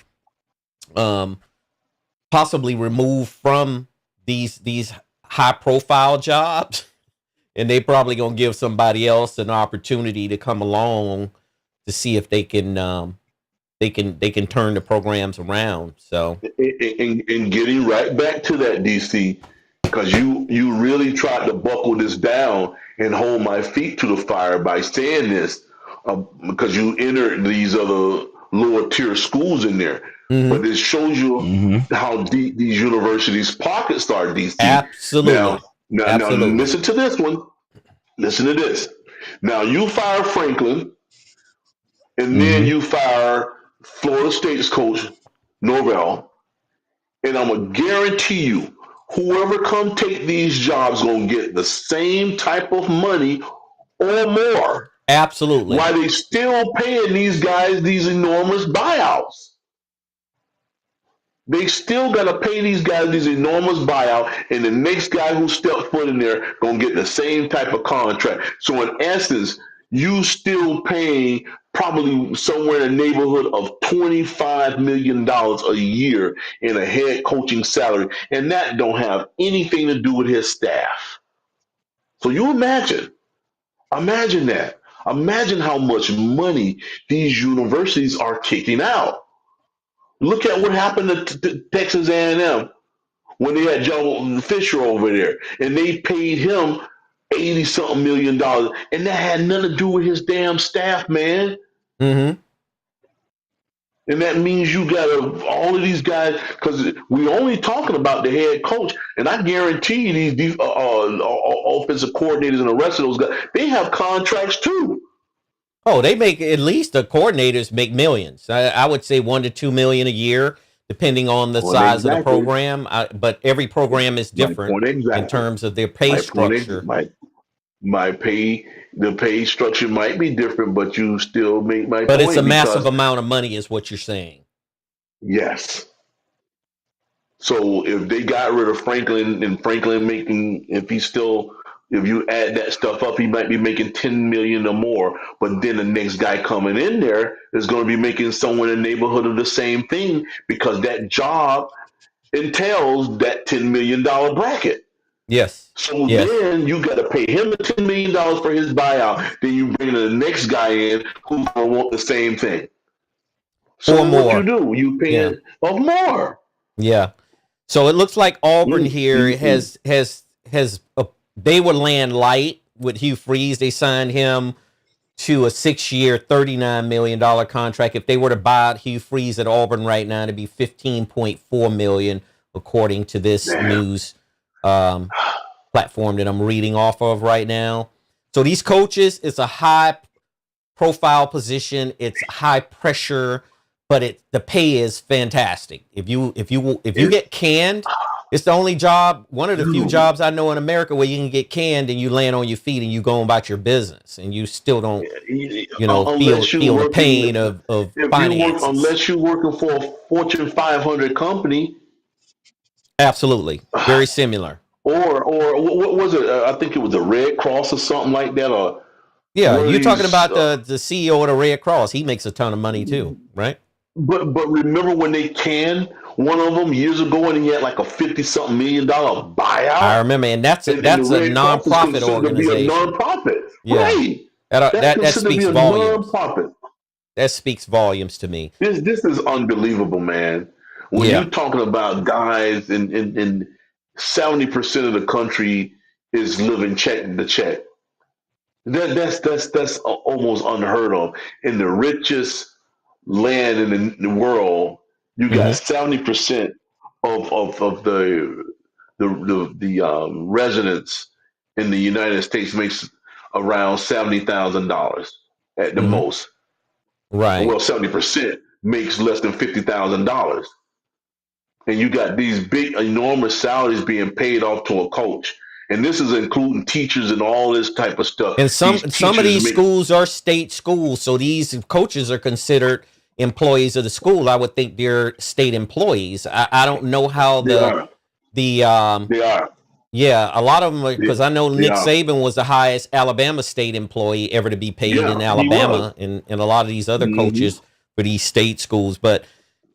removed from these high profile jobs, and they probably going to give somebody else an opportunity to come along to see if they can turn the programs around. So and getting right back to that, DC, because you really tried to buckle this down and hold my feet to the fire by saying this, because you entered these other lower tier schools in there. But it shows you how deep these universities' pockets are, DC. Absolutely. Now, listen to this one. Listen to this. Now, you fire Franklin, and then you fire Florida State's coach, Norvell, and I'm going to guarantee you, whoever come take these jobs going to get the same type of money or more. Absolutely. Why they still paying these guys these enormous buyouts? They still got to pay these guys these enormous buyout, and the next guy who steps foot in there going to get the same type of contract. So in essence, you still paying probably somewhere in the neighborhood of $25 million a year in a head coaching salary, and that don't have anything to do with his staff. So you imagine that. Imagine how much money these universities are kicking out. Look at what happened to Texas A&M when they had John Fisher over there, and they paid him $80-something million, and that had nothing to do with his damn staff, man. Mm-hmm. And that means you got all of these guys, because we only talking about the head coach, and I guarantee you these offensive coordinators and the rest of those guys, they have contracts too. Oh, they make, at least the coordinators make millions. I would say $1 to $2 million a year, depending on the size of the program. But every program is different in terms of their pay structure. The pay structure might be different, but you still make my point. But it's a massive amount of money, is what you're saying. Yes. So if they got rid of Franklin, and Franklin making, if you add that stuff up, he might be making $10 million or more. But then the next guy coming in there is going to be making somewhere in the neighborhood of the same thing, because that job entails that $10 million bracket. Yes. So then you got to pay him the $10 million for his buyout. Then you bring the next guy in who's going to want the same thing. So or more. What you do, you pay it of more. Yeah. So it looks like Auburn here has they would land light with Hugh Freeze. They signed him to a 6-year, $39 million contract. If they were to buy out Hugh Freeze at Auburn right now, it'd be $15.4 million, according to this news platform that I'm reading off of right now. So these coaches, it's a high profile position. It's high pressure, but the pay is fantastic. If you get canned, it's the only job, one of the few jobs I know in America where you can get canned and you land on your feet and you go about your business and you still don't, feel the pain of finances. Unless you're working for a Fortune 500 company. Absolutely. Very similar. Or what was it? I think it was the Red Cross or something like that. Or you're talking about the CEO of the Red Cross. He makes a ton of money too, right? But remember when they canned one of them years ago and he had like a $50-something million buyout? I remember, and that's a nonprofit organization. A nonprofit, yeah. Right? That speaks volumes. Nonprofit. That speaks volumes to me. This is unbelievable, man. When you're talking about guys in 70% of the country is living check to check. That's almost unheard of. In the richest land in the world, you got 70% of the residents in the United States makes around $70,000 at the most. Right. Well, 70% makes less than $50,000. And you got these big, enormous salaries being paid off to a coach. And this is including teachers and all this type of stuff. And some of these schools are state schools, so these coaches are considered employees of the school. I would think they're state employees. I don't know how they are. Yeah, a lot of them Yeah, because I know Nick yeah, Saban was the highest Alabama State employee ever to be paid in yeah, he was. Alabama, and a lot of these other Hmm. coaches for these state schools. But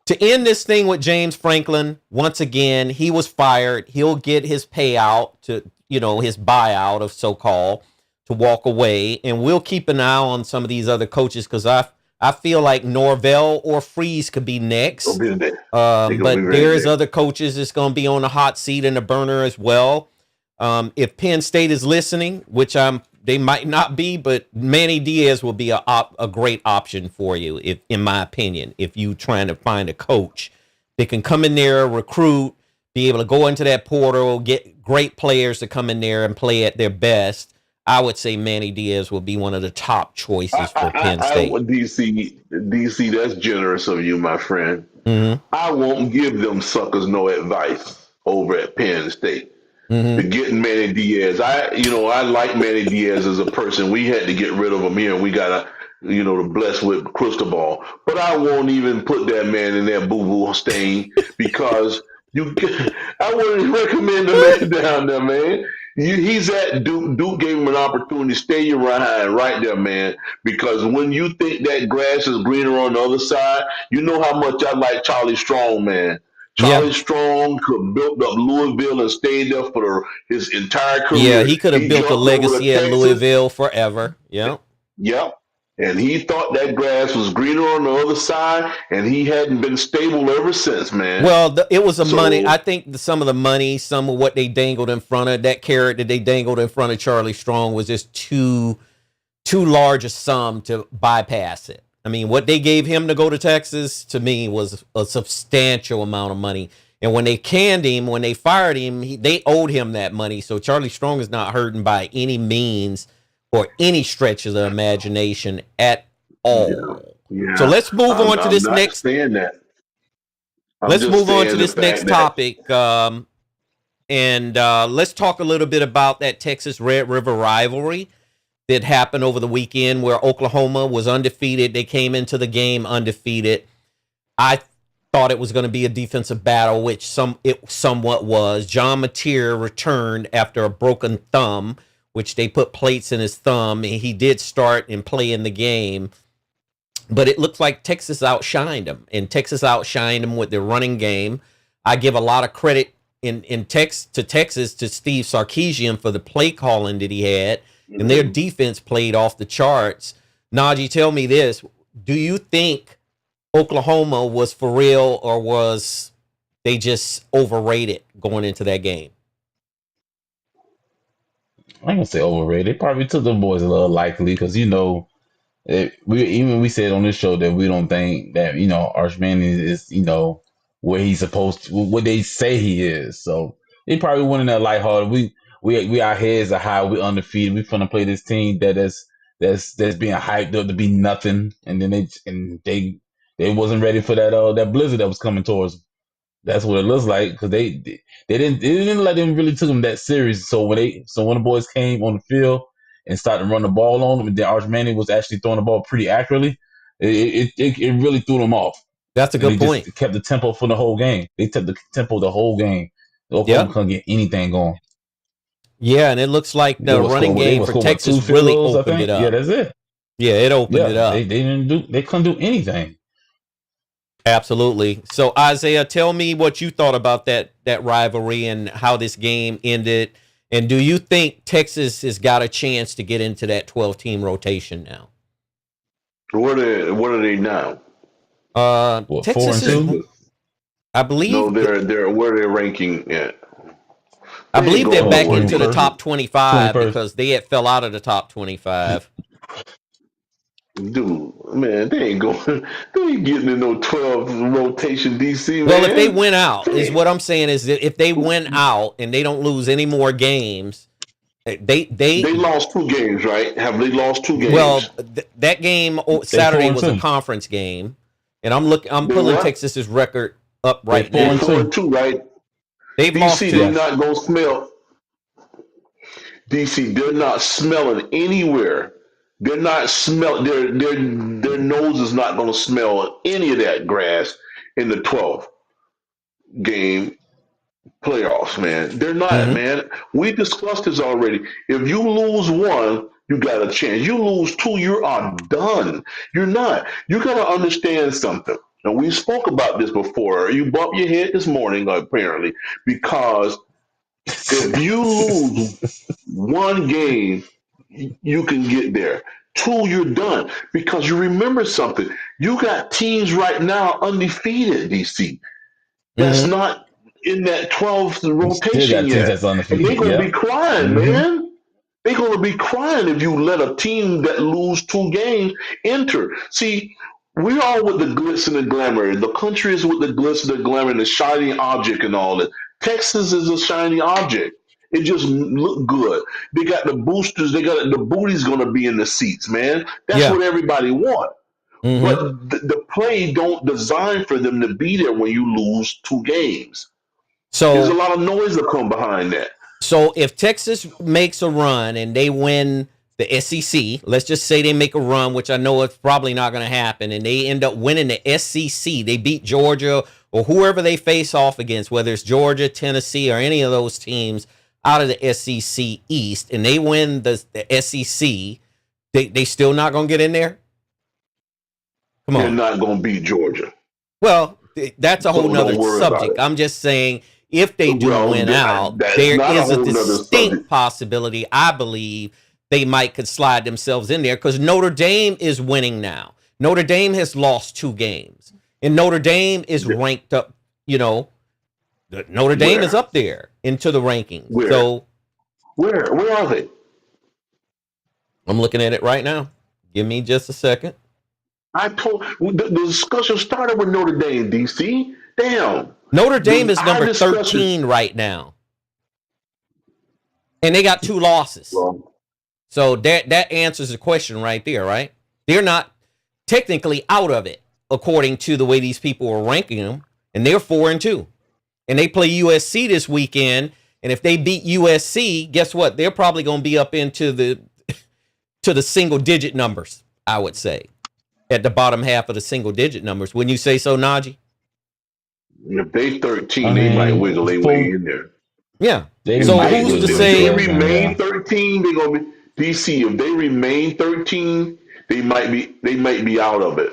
to end this thing with James Franklin, once again, he was fired. He'll get his payout to, his buyout of so-called to walk away. And we'll keep an eye on some of these other coaches because I feel like Norvell or Freeze could be Gonna next. be there. They gonna be But ready there's there. other coaches that's going to be on the hot seat and the burner as well. If Penn State is listening, which they might not be, but Manny Diaz will be a great option for you, if, in my opinion, if you trying to find a coach that can come in there, recruit, be able to go into that portal, get great players to come in there and play at their best. I would say Manny Diaz will be one of the top choices for Penn State. DC, that's generous of you, my friend. Mm-hmm. I won't give them suckers no advice over at Penn State. To Mm-hmm. get Manny Diaz, I like Manny Diaz as a person. We had to get rid of him here, and we got to bless with Cristobal. But I won't even put that man in that boo boo stain because I wouldn't recommend the man down there, man. He's at Duke. Duke gave him an opportunity. Stay your right there, man. Because when you think that grass is greener on the other side, you know how much I like Charlie Strong, man. Yeah. Charlie Strong could built up Louisville and stayed there for his entire Yeah, career. he could have He built a jumped over to legacy at Texas. Louisville forever. Yeah. Yep. And he thought that grass was greener on the other side, and he hadn't been stable ever since, man. Well, it was a money. So I think some of the money, some of what they dangled in front of that carrot that they dangled in front of Charlie Strong was just too large a sum to bypass it. I mean, what they gave him to go to Texas to me was a substantial amount of money. And when they canned him, when they fired him, they owed him that money. So Charlie Strong is not hurting by any means or any stretch of the imagination at yeah, all. So yeah. let's move on to I'm this not next. saying that. I'm Let's just move on to saying the this next fact that topic, and let's talk a little bit about that Texas Red River rivalry that happened over the weekend, where Oklahoma was undefeated. They came into the game undefeated. I thought it was going to be a defensive battle, which it somewhat was. John Mateer returned after a broken thumb, which they put plates in his thumb, and he did start and play in the game. But it looked like Texas outshined them, and Texas outshined them with their running game. I give a lot of credit to Texas to Steve Sarkisian for the play calling that he had, and their defense played off the charts. Najee, tell me this: do you think Oklahoma was for real, or was they just overrated going into that game? I ain't gonna say overrated. They probably took them boys a little lightly because we said on this show that we don't think that Arch Manning is where he's supposed to, what they say he is. So they probably went in that lighthearted. We our heads are high. We undefeated. We finna play this team that's being hyped up to be nothing, and then they wasn't ready for that blizzard that was coming towards them. That's what it looks like because they didn't let them really took them that serious. So when the boys came on the field and started to run the ball on them, and then Arch Manning was actually throwing the ball pretty accurately, it really threw them off, That's a and they good point. just kept the tempo for the whole game. They kept the tempo the whole game. Oklahoma Yep. couldn't get anything going. Yeah, and it looks like They the was running score. They game was for score with two Texas field really goals, I opened it think. Yeah, up. that's it. Yeah, it opened it Yeah, up. they couldn't do anything. Absolutely. So Isaiah, tell me what you thought about that rivalry and how this game ended. And do you think Texas has got a chance to get into that 12-team rotation now? what are they now? What, Texas is, 4-2? Texas. I No, believe, they're where they're ranking at. I They ain't believe they're going back nowhere. into the 21st. top 25 21st. because they had fell out of the top 25. Dude, man, they ain't going. They ain't getting in no 12 rotation, DC, Well, if they man. win out, is what I'm saying is that if they win out and they don't lose any more games, They lost 2 games, right? Have they lost 2 games? well, that game They Saturday four and was a two. conference game, and I'm They pulling what? Texas's record up They right four They and now. four and two. two, right? They've lost DC, they two. Yes. not gonna smell. DC, they're not smelling anywhere. They're not smell. Their nose is not gonna smell any of that grass in the 12th game. playoffs, man. They're not, Mm-hmm. man. We discussed this already. If you lose one, you got a chance. You lose two, you are done. You're not. You got to understand something. And we spoke about this before. You bumped your head this morning, apparently, because if you lose one game, you can get there. Two, you're done. Because you remember something. You got teams right now undefeated, DC. That's Mm-hmm. not in that 12th You still rotation got teams yet. that's And they're undefeated. going to Yeah. be crying, Mm-hmm. man. They're going to be crying if you let a team that lose two games enter. See, we're all with the glitz and the glamour. The country is with the glitz and the glamour and the shiny object and all that. Texas is a shiny object. It just look good. They got the boosters. They got the booty's going to be in the seats, man. That's Yeah. what everybody wants. But Mm-hmm. the play don't design for them to be there when you lose two games. There's a So lot of noise that come behind that. So if Texas makes a run and they win the SEC, let's just say they make a run, which I know it's probably not going to happen, and they end up winning the SEC, they beat Georgia or whoever they face off against, whether it's Georgia, Tennessee, or any of those teams out of the SEC East, and they win the SEC, they still not going to get in there? Come They're on. not going to beat Georgia. Well, that's a whole So nother don't worry about subject. it. I'm just saying if they do Well, win out, that's there not a is a whole nother distinct subject. possibility, I believe, they might could slide themselves in there because Notre Dame is winning now. Notre Dame has lost two games. And Notre Dame is ranked up, Notre Dame is Where? up there into the rankings. Where? So Where are they? I'm looking at it right now. Give me just a second. I told the discussion started with Notre Dame, DC. Damn. Notre Dame is Our number discussion. 13 right now. And they got two losses. Well, So that answers the question right there, right? They're not technically out of it, according to the way these people are ranking them, and they're 4-2. And they play USC this weekend, and if they beat USC, guess what? They're probably going to be up into the single digit numbers, I would say. At the bottom half of the single digit numbers. Wouldn't you say so, Najee? if they 13, I they might mean, wiggle their way in there. Yeah. they So might who's to wiggle If they say? themselves in remain there. 13, they're gonna be DC. If they remain 13, they might be out of it.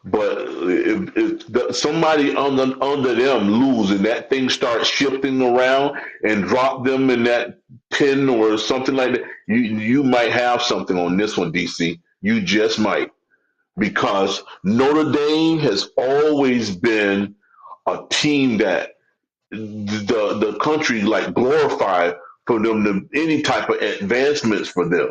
But if somebody under them lose and that thing starts shifting around and drop them in that 10 or something like that, you might have something on this one, DC. You just might, because Notre Dame has always been a team that the country like glorified for them to any type of advancements for them.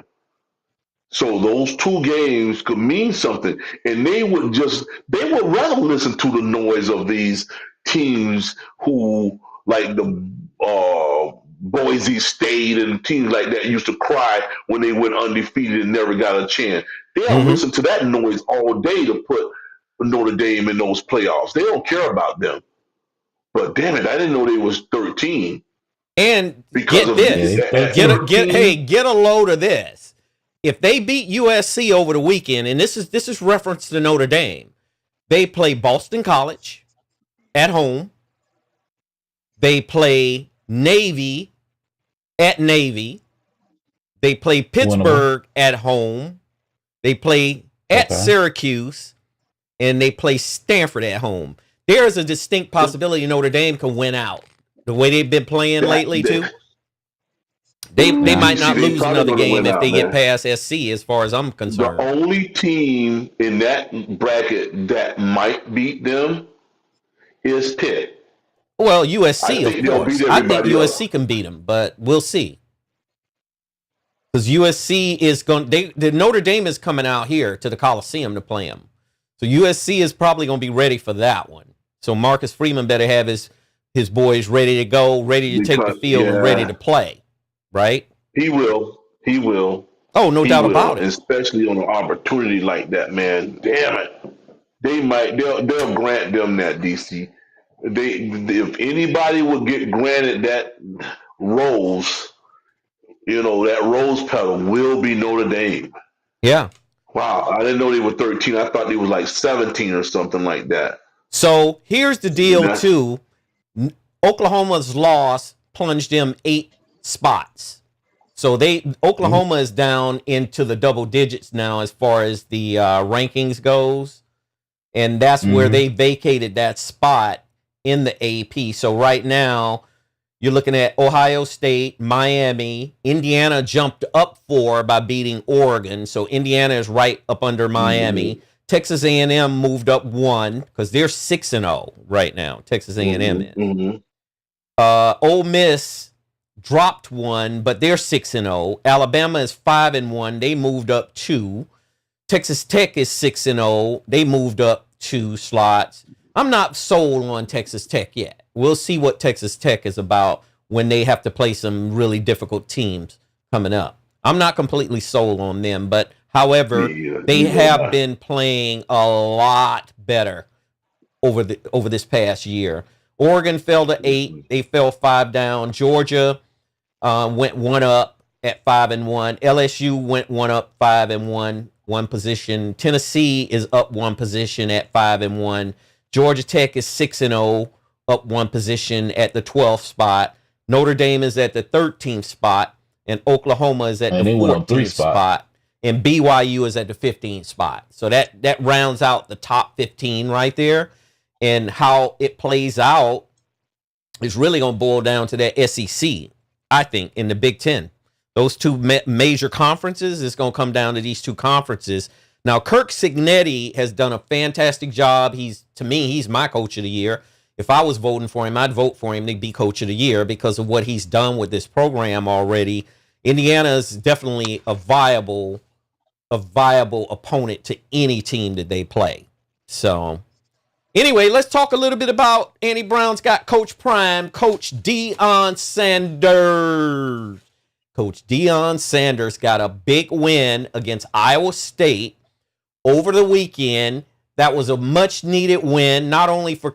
So those two games could mean something, and they would rather listen to the noise of these teams who like the Boise State and teams like that used to cry when they went undefeated and never got a chance. They'll Mm-hmm. listen to that noise all day to put Notre Dame in those playoffs. They don't care about them. But damn it, I didn't know they was 13 And because get of this. Yeah, at 13. Get a load of this. If they beat USC over the weekend, and this is reference to Notre Dame, they play Boston College at home. They play Navy at Navy. They play Pittsburgh at home. They play at Syracuse, and they play Stanford at home. There is a distinct possibility Notre Dame can win out. The way they've been playing lately, too. They might not lose another game if they get past SC, as far as I'm concerned. The only team in that bracket that might beat them is Pitt. Well, I USC, of think they'll course. beat I think everybody USC else. can beat them, but we'll see. Because USC is going, the Notre Dame is coming out here to the Coliseum to play them. So USC is probably going to be ready for that one. So Marcus Freeman better have his boys ready to go, ready to take the field, and ready to play. Right? He will. He will. Oh, no doubt about it. Especially on an opportunity like that, man. Damn it. They'll grant them that, DC. If anybody would get granted that rose, that rose petal will be Notre Dame. Yeah. Wow, I didn't know they were 13. I thought they was like 17 or something like that. So here's the deal, too. Oklahoma's loss plunged them 8 spots. So Oklahoma is down into the double digits now as far as the rankings goes, and that's where they vacated that spot in the AP. So right now, you're looking at Ohio State, Miami, Indiana jumped up 4 by beating Oregon. So Indiana is right up under Miami. Texas A&M moved up 1 because they're 6-0 right now. Texas A&M is. Ole Miss dropped 1, but they're 6-0. Alabama is 5-1. They moved up 2. Texas Tech is 6-0. They moved up 2 slots. I'm not sold on Texas Tech yet. We'll see what Texas Tech is about when they have to play some really difficult teams coming up. I'm not completely sold on them, but however, they have been playing a lot better over this past year. Oregon fell to 8. They fell 5 down. Georgia went 1 up at 5-1. LSU went 1 up, 5-1, 1 position. Tennessee is up 1 position at 5-1. Georgia Tech is 6-0, up 1 position at the 12th spot. Notre Dame is at the 13th spot, and Oklahoma is at the 14th spot, and BYU is at the 15th spot. So that rounds out the top 15 right there. And how it plays out is really going to boil down to that SEC, I think, in the Big Ten. Those 2 major conferences, it's going to come down to these 2 conferences. Now, Kirk Cignetti has done a fantastic job. To me, he's my coach of the year. If I was voting for him, I'd vote for him to be coach of the year because of what he's done with this program already. Indiana is definitely a viable opponent to any team that they play. So, anyway, let's talk a little bit about Annie Brown's got Coach Prime, Coach Deion Sanders. Coach Deion Sanders got a big win against Iowa State over the weekend. That was a much-needed win, not only for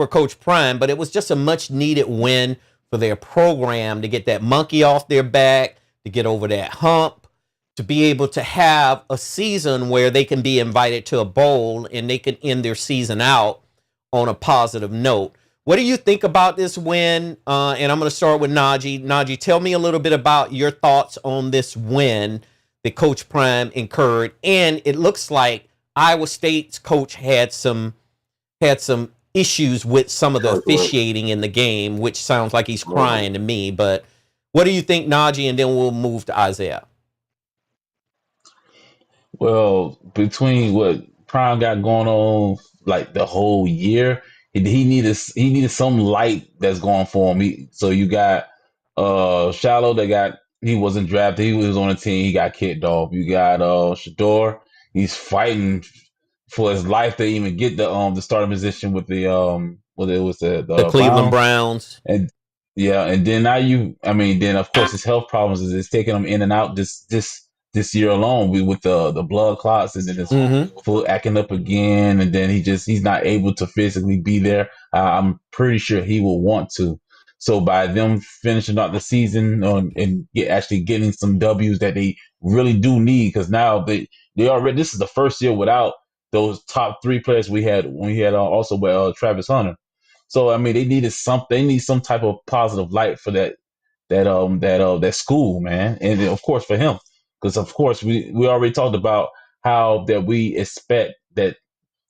Coach Prime, but it was just a much-needed win for their program to get that monkey off their back, to get over that hump, to be able to have a season where they can be invited to a bowl and they can end their season out on a positive note. What do you think about this win? And I'm going to start with Najee. Najee, tell me a little bit about your thoughts on this win that Coach Prime incurred. And it looks like Iowa State's coach had some issues with some of the officiating in the game, which sounds like he's crying to me. But what do you think, Najee? And then we'll move to Isaiah. Well, between what Prime got going on like the whole year, he needed some light that's going for him. So you got Shallow he wasn't drafted. He was on the team. He got kicked off. You got Shador. He's fighting for his life to even get the starting position with the the Cleveland Browns. And yeah, and then then of course his health problems is taking him in and out this year alone with the blood clots and then his foot acting up again, and then he's not able to physically be there. I'm pretty sure he will want to. So by them finishing out the season and actually getting some W's that they really do need, because now they already, this is the first year without those top 3 players we had when we had also with Travis Hunter. So they need some type of positive light for that school, man, and of course for him, because of course we already talked about how that we expect that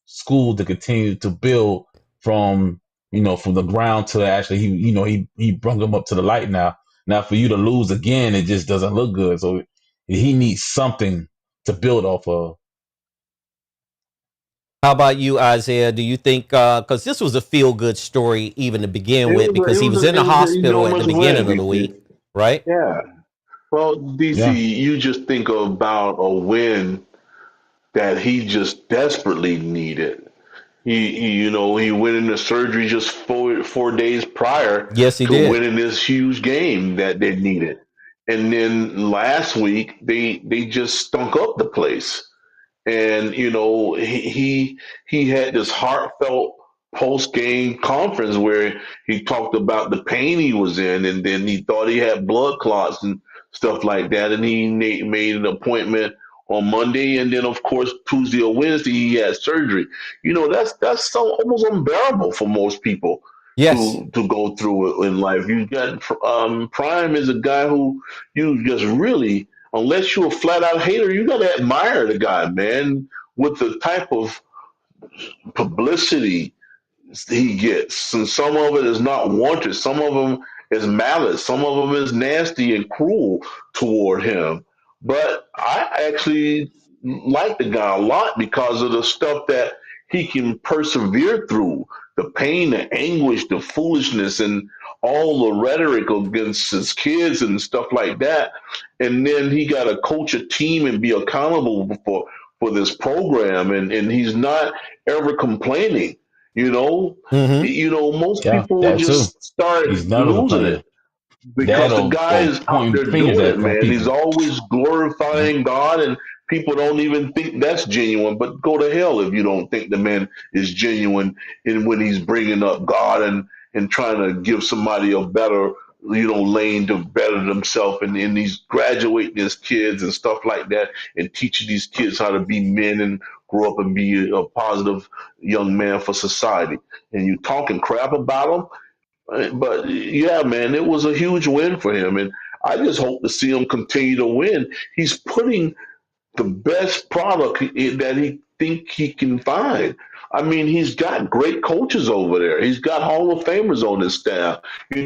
school to continue to build from the ground to actually he brought them up to the light now. Now for you to lose again, it just doesn't look good. So he needs something to build off of. How about you, Isaiah? Do you think, because this was a feel-good story even to begin with, because he was in the hospital at the beginning of the week, right? Yeah. Well, DC, you just think about a win that he just desperately needed. He went into surgery just 4 days prior to winning this huge game that they needed. And then last week they just stunk up the place. And he had this heartfelt post-game conference where he talked about the pain he was in, and then he thought he had blood clots and stuff like that. And he made an appointment on Monday, and then of course Tuesday or Wednesday he had surgery. That's so almost unbearable for most people. Yes. to go through it in life. You got Prime is a guy who you just really, unless you're a flat out hater, you got to admire the guy, man, with the type of publicity he gets, and some of it is not wanted. Some of them is malice. Some of them is nasty and cruel toward him. But I actually like the guy a lot because of the stuff that he can persevere through, the pain, the anguish, the foolishness, and all the rhetoric against his kids and stuff like that. And then he got to coach a team and be accountable for this program, and he's not ever complaining. You know, Mm-hmm. Most Yeah, people that too. just start He's never losing complaining. it because That the guy or is out pointing there fingers doing at it, from man. He's people. always glorifying God, and people don't even think that's genuine. But go to hell if you don't think the man is genuine in when he's bringing up God and trying to give somebody a better, lane to better themselves, and he's graduating his kids and stuff like that, and teaching these kids how to be men and grow up and be a positive young man for society. And you talking crap about him, but yeah, man, it was a huge win for him, and I just hope to see him continue to win. He's putting the best product that he think he can find. I mean, he's got great coaches over there. He's got Hall of Famers on his staff. He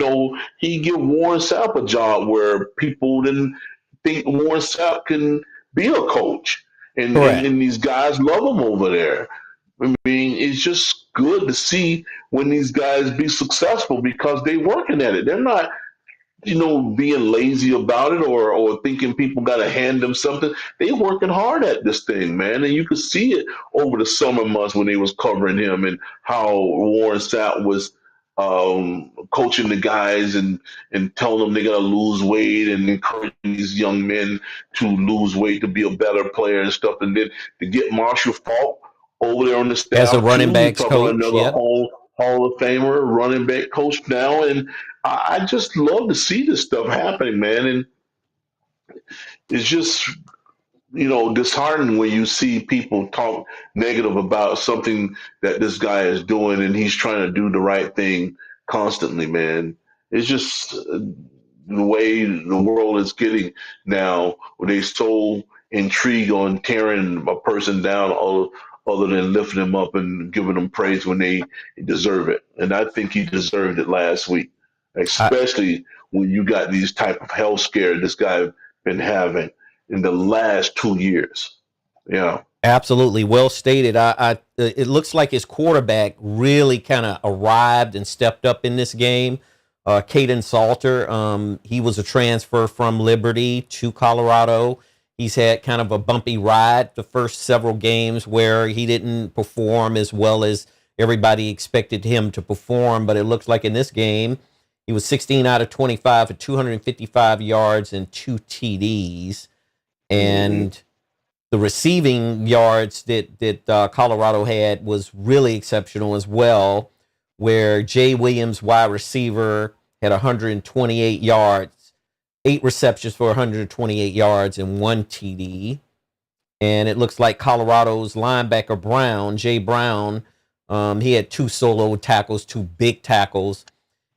give Warren Sapp a job where people didn't think Warren Sapp can be a coach, and Correct. and these guys love him over there. I mean, it's just good to see when these guys be successful because they working at it. They're not, being lazy about it or thinking people got to hand them something. They working hard at this thing, man, and you could see it over the summer months when they was covering him and how Warren Sapp was coaching the guys and telling them they got to lose weight and encouraging these young men to lose weight to be a better player and stuff. And then to get Marshall Faulk over there on the As a staff too, running you backs talk about coach. another Yep. Hall of Famer, running back coach now, and I just love to see this stuff happening, man. And it's just, disheartening when you see people talk negative about something that this guy is doing and he's trying to do the right thing constantly, man. It's just the way the world is getting now, where they so intrigued on tearing a person down other than lifting them up and giving them praise when they deserve it. And I think he deserved it last week, I, especially when you got these type of health scare this guy been having in the last 2 years. Yeah. Absolutely, well stated. It looks like his quarterback really kind of arrived and stepped up in this game. Caden Salter, he was a transfer from Liberty to Colorado. He's had kind of a bumpy ride the first several games where he didn't perform as well as everybody expected him to perform. But it looks like in this game, he was 16 out of 25 for 255 yards and 2 TDs. Mm-hmm. And the receiving yards that Colorado had was really exceptional as well, where Jay Williams, wide receiver, had 128 yards, 8 receptions for 128 yards and 1 TD. And it looks like Colorado's linebacker Brown, Jay Brown, he had 2 solo tackles, 2 big tackles.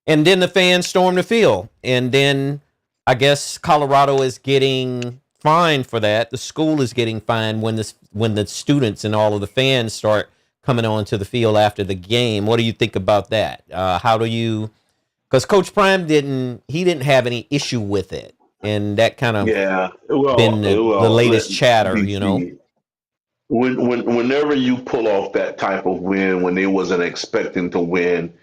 And then the fans stormed the field. And then I guess Colorado is getting fined for that. The school is getting fined when the students and all of the fans start coming onto the field after the game. What do you think about that? How do you? Because Coach Prime didn't have any issue with it, and that kind of been the latest chatter, Whenever you pull off that type of win when they wasn't expecting to win,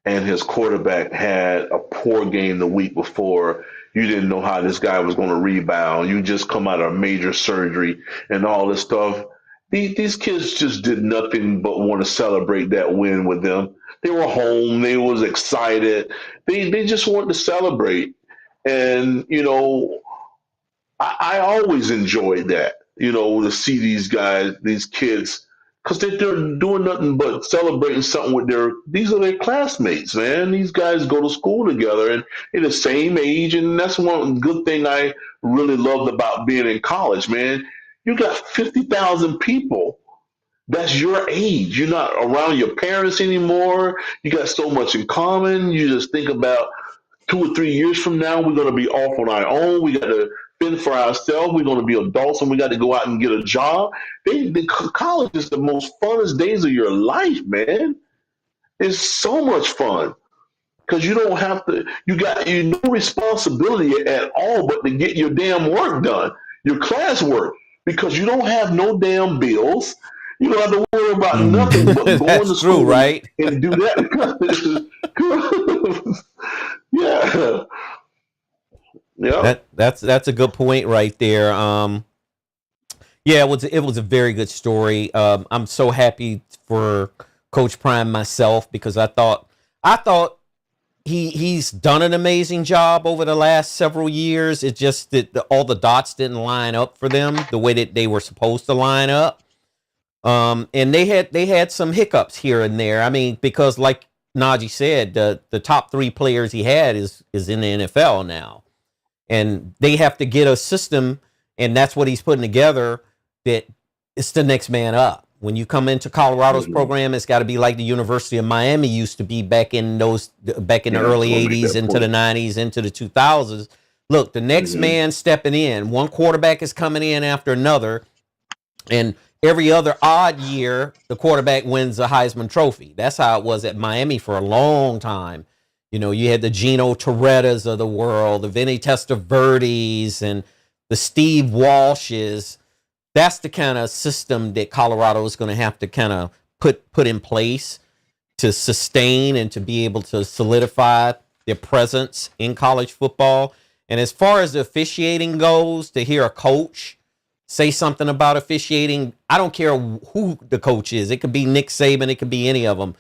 and his quarterback had a poor game the week before. You didn't know how this guy was going to rebound. You just come out of major surgery and all this stuff. These kids just did nothing but want to celebrate that win with them. They were home. They was excited. They just wanted to celebrate. And, I always enjoyed that, to see these guys, these kids, because they're doing nothing but celebrating something with these are their classmates, man. These guys go to school together and they're the same age. And that's one good thing I really loved about being in college, man. You got 50,000 people That's your age. You're not around your parents anymore. You got so much in common. You just think about 2 or 3 years from now, we're going to be off on our own. We got to fend for ourselves. We're going to be adults and we got to go out and get a job. College is the most funnest days of your life, man. It's so much fun because you don't have to, you no responsibility at all but to get your damn work done, your classwork, because you don't have no damn bills. You don't have to worry about nothing but going That's to true, school right? and do that. Yeah. Yeah. That's a good point right there. Yeah, it was a very good story. I'm so happy for Coach Prime myself because I thought he's done an amazing job over the last several years. It's just that all the dots didn't line up for them the way that they were supposed to line up. And they had some hiccups here and there. I mean, because like Najee said, the top 3 players he had is in the NFL now. And they have to get a system, and that's what he's putting together, that it's the next man up. When you come into Colorado's program, it's got to be like the University of Miami used to be back in the early 80s into the 90s, into the 2000s. Look, the next man stepping in, one quarterback is coming in after another, and every other odd year, the quarterback wins a Heisman Trophy. That's how it was at Miami for a long time. You know, you had the Gino Torettas of the world, the Vinny Testaverdes, and the Steve Walshes. That's the kind of system that Colorado is going to have to kind of put in place to sustain and to be able to solidify their presence in college football. And as far as the officiating goes, to hear a coach say something about officiating, I don't care who the coach is. It could be Nick Saban. It could be any of them.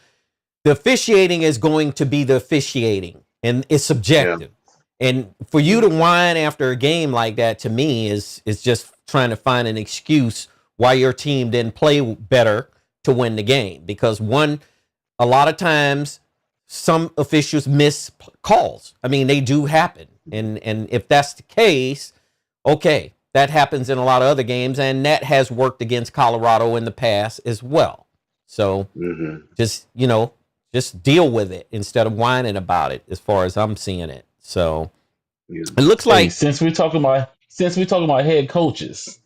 The officiating is going to be the officiating, and it's subjective. Yeah. And for you to whine after a game like that, to me, is just trying to find an excuse why your team didn't play better to win the game. Because a lot of times, some officials miss calls. I mean, they do happen. And if that's the case, okay, that happens in a lot of other games, and that has worked against Colorado in the past as well. So just deal with it instead of whining about it, as far as I'm seeing it. So it looks like since we're talking about head coaches,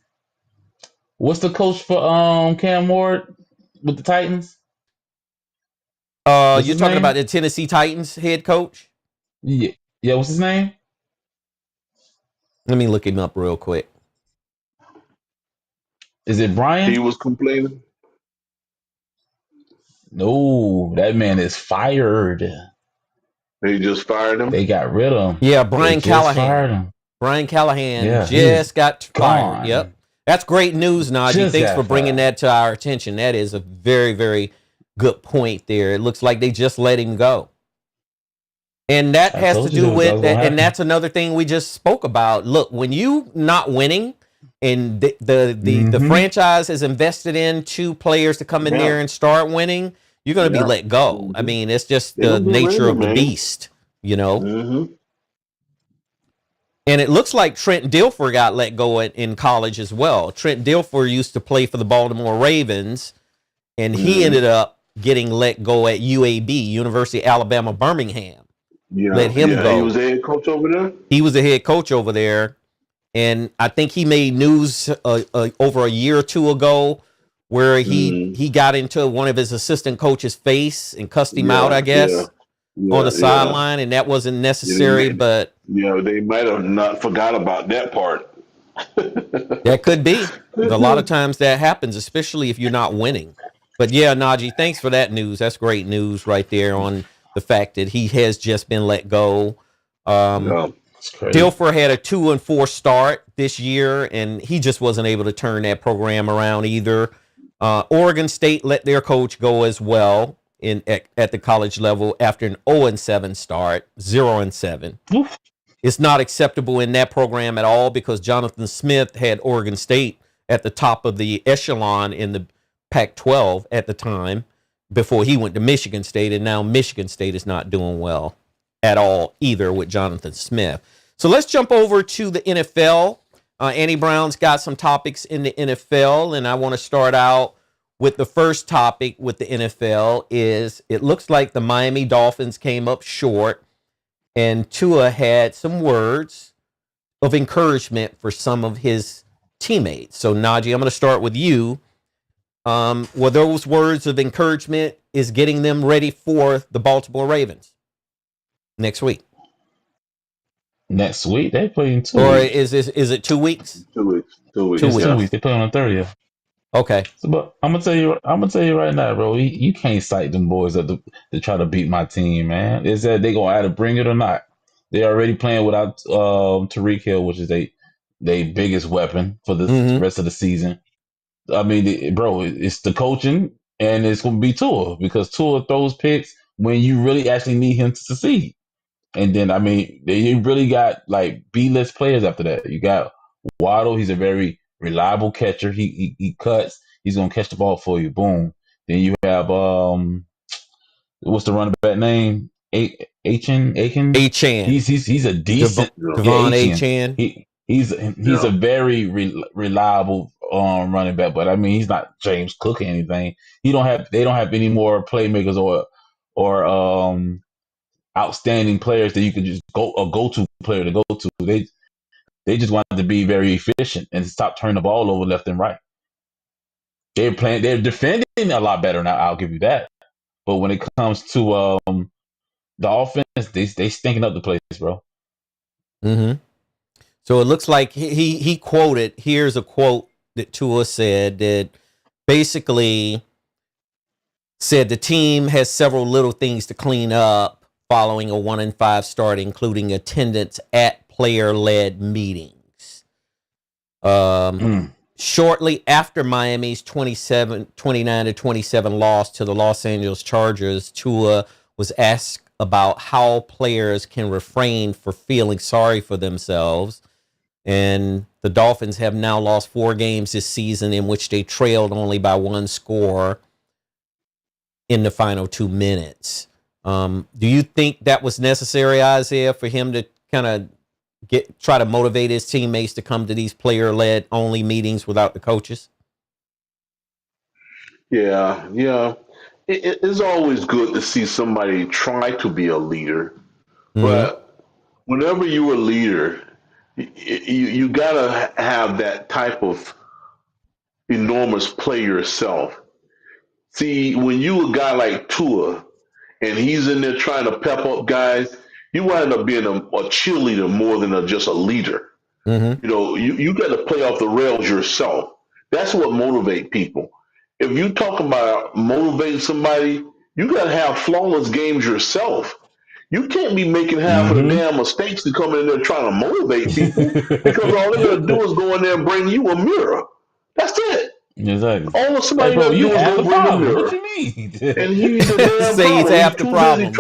what's the coach for Cam Ward with the Titans? You're talking about the Tennessee Titans head coach? Yeah. What's his name? Let me look him up real quick. Is it Brian? He was complaining. No, that man is fired. They just fired him. They got rid of him. Yeah, Brian Callahan. Brian Callahan just got fired. Yep. That's great news, Najee. Thanks for bringing that to our attention. That is a very, very good point there. It looks like they just let him go. And that has to do with that. And that's another thing we just spoke about. Look, when you not winning and the franchise has invested in 2 players to come in there and start winning, you're going to be let go. I mean, it's just the nature of the beast, you know. And it looks like Trent Dilfer got let go in college as well. Trent Dilfer used to play for the Baltimore Ravens, and he ended up getting let go at UAB, University of Alabama, Birmingham. Yeah, let him go. He was a head coach over there? He was a head coach over there. And I think he made news over a year or 2 ago where he got into one of his assistant coach's face and cussed him out, I guess, on the sideline. And that wasn't necessary, but... Yeah, they might have not forgot about that part. That could be. A lot of times that happens, especially if you're not winning. But yeah, Najee, thanks for that news. That's great news right there on the fact that he has just been let go. Dilfer had a 2-4 start this year, and he just wasn't able to turn that program around either. Oregon State let their coach go as well at the college level after an 0-7 start, 0-7. It's not acceptable in that program at all because Jonathan Smith had Oregon State at the top of the echelon in the Pac-12 at the time before he went to Michigan State, and now Michigan State is not doing well at all either with Jonathan Smith. So let's jump over to the NFL. Annie Brown's got some topics in the NFL, and I want to start out with the first topic with the NFL is it looks like the Miami Dolphins came up short, and Tua had some words of encouragement for some of his teammates. So, Najee, I'm going to start with you. Were those words of encouragement is getting them ready for the Baltimore Ravens next week? Next week they play in 2 or weeks. is it 2 weeks? 2 weeks. 2 weeks. It's 2 Yeah. weeks. They play on the 30th. Okay. So, but I'm gonna tell you right now, bro. You can't cite them boys up to try to beat my team, man. Is that they gonna either bring it or not? They already playing without Tyreek Hill, which is they biggest weapon for the rest of the season. I mean, bro, it's the coaching, and it's gonna be Tua because Tua throws picks when you really actually need him to succeed. And then, I mean, you really got like B-list players after that. You got Waddle. He's a very reliable catcher. He cuts. He's gonna catch the ball for you. Boom. Then you have what's the running back name? Achan. Achane. He's a decent Devon Achane. He's a very reliable running back, but I mean he's not James Cook or anything. They don't have any more playmakers or outstanding players that you could just go-to player to go to. They just wanted to be very efficient and stop turning the ball over left and right. They're defending a lot better now, I'll give you that. But when it comes to the offense, they stinking up the place, bro. So it looks like he quoted, here's a quote that Tua said that basically said the team has several little things to clean up following a 1-5 start, including attendance at player-led meetings. Shortly after Miami's 29-27 loss to the Los Angeles Chargers, Tua was asked about how players can refrain from feeling sorry for themselves. And the Dolphins have now lost 4 games this season in which they trailed only by 1 score in the final 2 minutes. Do you think that was necessary, Isaiah, for him to kind of try to motivate his teammates to come to these player-led only meetings without the coaches? Yeah. It's always good to see somebody try to be a leader, but whenever you're a leader, you gotta have that type of enormous play yourself. See, when you a guy like Tua and he's in there trying to pep up guys, you wind up being a cheerleader more than just a leader. You know, you got to play off the rails yourself. That's what motivates people. If you talk about motivating somebody, you got to have flawless games yourself. You can't be making half of the damn mistakes to come in there trying to motivate people because all they're going to do is go in there and bring you a mirror. That's it. Exactly. All of somebody bro, got to do is go bring a mirror. What you mean? And he's the damn Say he's problem. half the problem,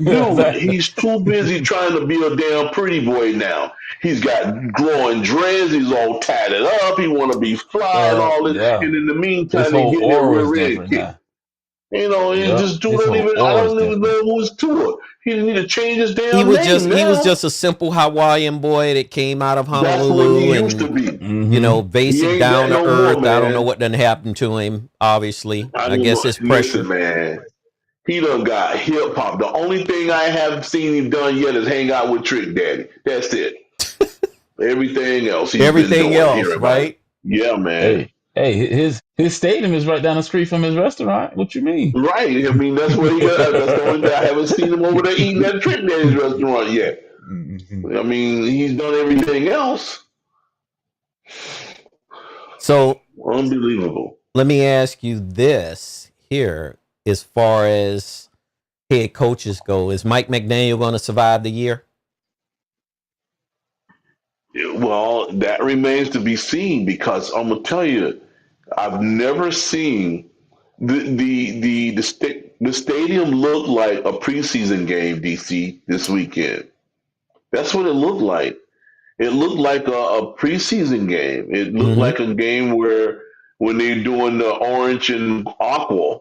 Dude, he's too busy trying to be a damn pretty boy now. He's got growing dreads. He's all tatted up. He want to be fly and all this. Yeah. And in the meantime, His he whole getting that aura rear is end different kick. now. You know, and this dude His don't whole even. I aura is don't even know different. who was Tua. He didn't need to change his damn He was name. just a simple Hawaiian boy that came out of That's what Honolulu he and used to be. you know, He basic ain't down that to no earth. more, I don't know man. what done happened to him. Obviously, I guess it's pressure. Listen, man. He done got hip hop. The only thing I haven't seen him done yet is hang out with Trick Daddy. That's it. Everything else he's been doing here, right? Yeah, man. Hey, his stadium is right down the street from his restaurant. What you mean? Right. I mean, that's what he got. That's the only thing. I haven't seen him over there eating at Trick Daddy's restaurant yet. I mean, he's done everything else. So unbelievable. Let me ask you this here, as far as head coaches go, is Mike McDaniel going to survive the year? Well, that remains to be seen because I'm gonna tell you, I've never seen the stadium look like a preseason game, DC, this weekend. That's what it looked like. It looked like a preseason game. It looked like a game where when they're doing the orange and aqua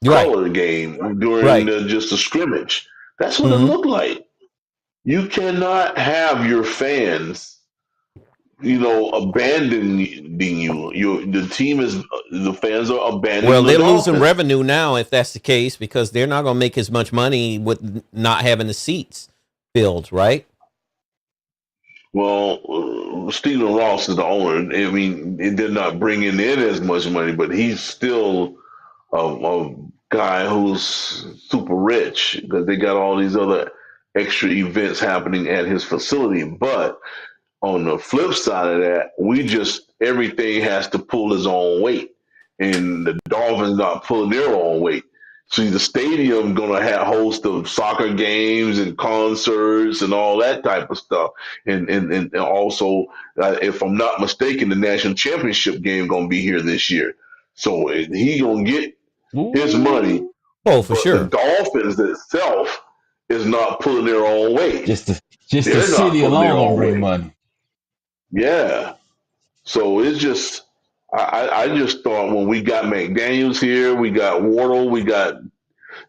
color game during just a scrimmage. That's what it looked like. You cannot have your fans abandoning you. The team is the fans are abandoning Well, the they're losing Dolphins. revenue now if that's the case because they're not going to make as much money with not having the seats filled, right? Well, Stephen Ross is the owner. I mean, they're not bringing in as much money, but he's still a guy who's super rich because they got all these other extra events happening at his facility. But on the flip side of that, everything has to pull his own weight, and the Dolphins not pulling their own weight. See, the stadium gonna have host of soccer games and concerts and all that type of stuff, and also, if I'm not mistaken, the national championship game gonna be here this year, so he gonna get his money. Ooh. Oh, for But the sure. Dolphins itself is not pulling their own weight. Just the They're not city pulling alone their gonna own bring weight. money. Yeah. So it's just, I just thought when we got McDaniels here, we got Wardle, we got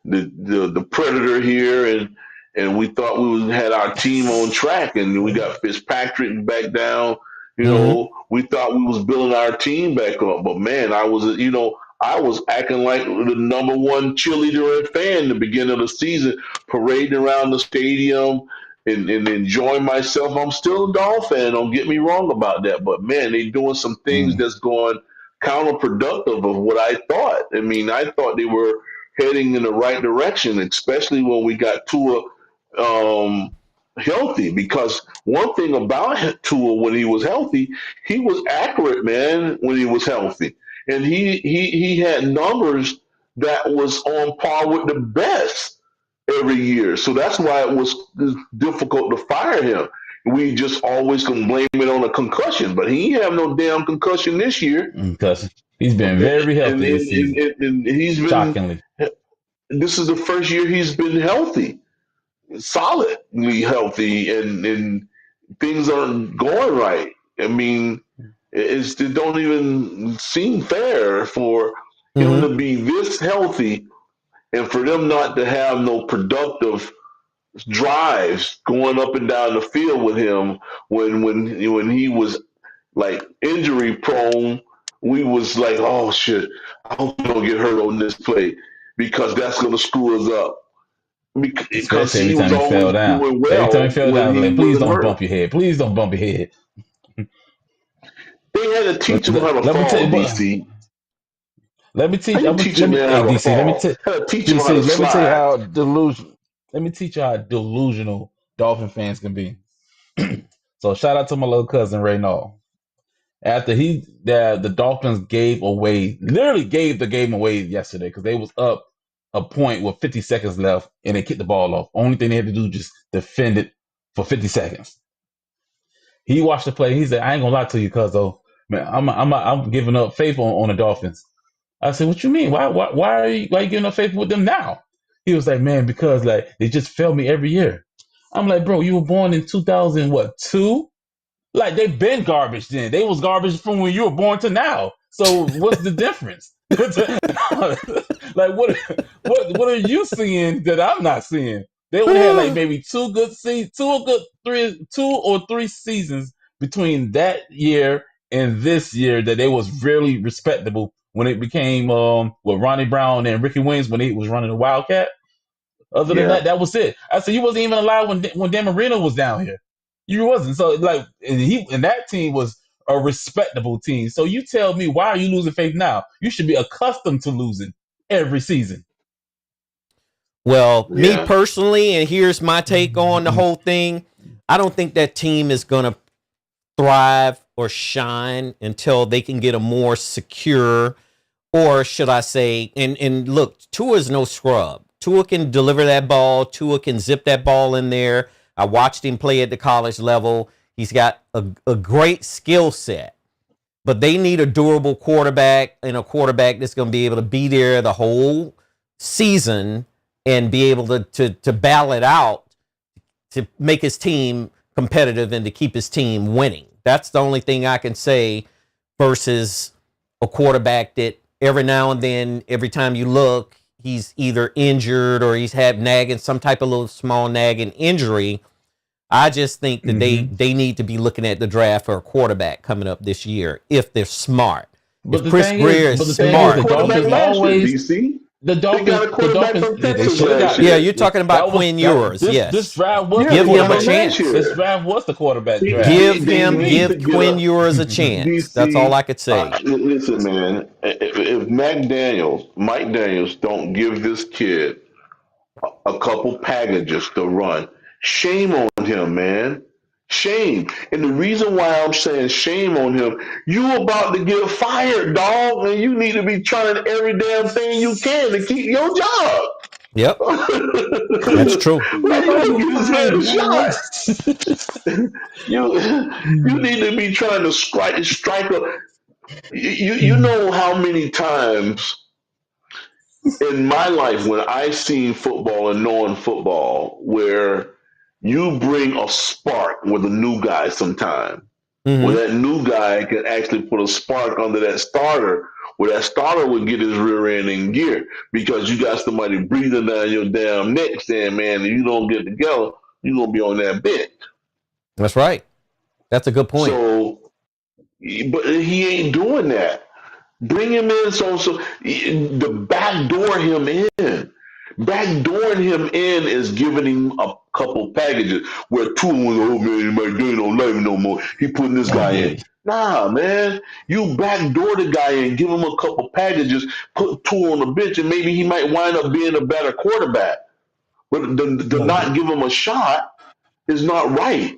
the Predator here, and we thought had our team on track, and we got Fitzpatrick back down. Mm-hmm. We thought we was building our team back up, but man, I was acting like the number one cheerleader and fan in the beginning of the season, parading around the stadium and enjoying myself. I'm still a Dolphin fan. Don't get me wrong about that, but man, they doing some things Mm. that's going counterproductive of what I thought. I mean, I thought they were heading in the right direction, especially when we got Tua um, healthy. Because one thing about Tua when he was healthy, he was accurate, man. When he was healthy, and he had numbers that was on par with the best every year. So that's why it was difficult to fire him. We just always can blame it on a concussion, but he ain't have no damn concussion this year, Because he's been very and, healthy this and, season. and, and he's been Shockingly. this is the first year he's been healthy, solidly healthy, and things aren't going right. I mean, it don't even seem fair for him Mm-hmm. to be this healthy and for them not to have no productive drives going up and down the field with him when he was like injury prone. We was like, oh shit, I hope we don't get hurt on this play because that's going to screw us up because Especially every he was time he fell always down. doing Every time he well fell down, I when was he like, please wasn't don't hurt. bump your head. Please don't bump your head. They had to But teach him how to let me tell fall, you, but DC. let me How teach. you teach a Let me. man Hey, how to DC. Let me fall? tell How to teach him how to DC. Let me tell you slide? how delusion. Let me teach you how delusional Dolphin fans can be. So shout out to my little cousin Reynald. After the Dolphins literally gave the game away yesterday because they was up a point with 50 seconds left and they kicked the ball off. Only thing they had to do just defend it for 50 seconds. He watched the play. He said, "I ain't gonna lie to you, cuz though, man, I'm giving up faith on the Dolphins." I said, "What you mean? Why are you giving up faith with them now?" He was like, "Man, because like they just fail me every year." I'm like, "Bro, you were born in 2000 what 2? Like they been garbage then. They was garbage from when you were born to now. So what's the difference?" Like what are you seeing that I'm not seeing? They only had like maybe two or three seasons between that year and this year that they was really respectable when it became with Ronnie Brown and Ricky Williams when he was running the Wildcat. Other than Yeah, that, that was it. I said you wasn't even alive when Dan Marino was down here. You wasn't. So like, and that team was a respectable team. So you tell me, why are you losing faith now? You should be accustomed to losing every season. Well, me yeah, personally, and here's my take on the whole thing. I don't think that team is going to thrive or shine until they can get a more secure, or should I say, and look, Tua is no scrub. Tua can deliver that ball. Tua can zip that ball in there. I watched him play at the college level. He's got a great skill set, but they need a durable quarterback and a quarterback that's going to be able to be there the whole season and be able to battle it out to make his team competitive and to keep his team winning. That's the only thing I can say versus a quarterback that every now and then, every time you look, he's either injured or he's had nagging some type of little small nagging injury. I just think that they need to be looking at the draft for a quarterback coming up this year if they're smart. But if the Chris thing Greer is, is the smart, Quarterback Dolphins last year, always. DC. The They got a quarterback Dolphins, from they Texas should have last got. year. yeah, you're talking about Quinn Ewers. Yes, This draft was Yeah, the give they got him a him last chance. This year. draft was the quarterback draft. Give Need to get Quinn up. Ewers a chance. That's all DC, I could say. listen, man. If Mike Daniels, don't give this kid a couple packages to run, shame on him, man. Shame. And the reason why I'm saying shame on him, you about to get fired, dog, and you need to be trying every damn thing you can to keep your job. Yep, that's true. Why you About don't to give this find man a man. shot? You need to be trying to strike a. You know how many times in my life when I seen football and knowing football where you bring a spark with a new guy sometime, where Mm-hmm. that new guy can actually put a spark under that starter, where that starter would get his rear end in gear because you got somebody breathing down your damn neck saying, man, if you don't get together, you're going to be on that bench. That's right. That's a good point. So, but he ain't doing that. Bring him in so the backdoor him in. Backdooring him in is giving him a couple packages where two of them go, oh man, they don't like me no more. He putting this guy in. Nah, man. You backdoor the guy in, give him a couple packages, put two on the bench, and maybe he might wind up being a better quarterback. But the not give him a shot is not right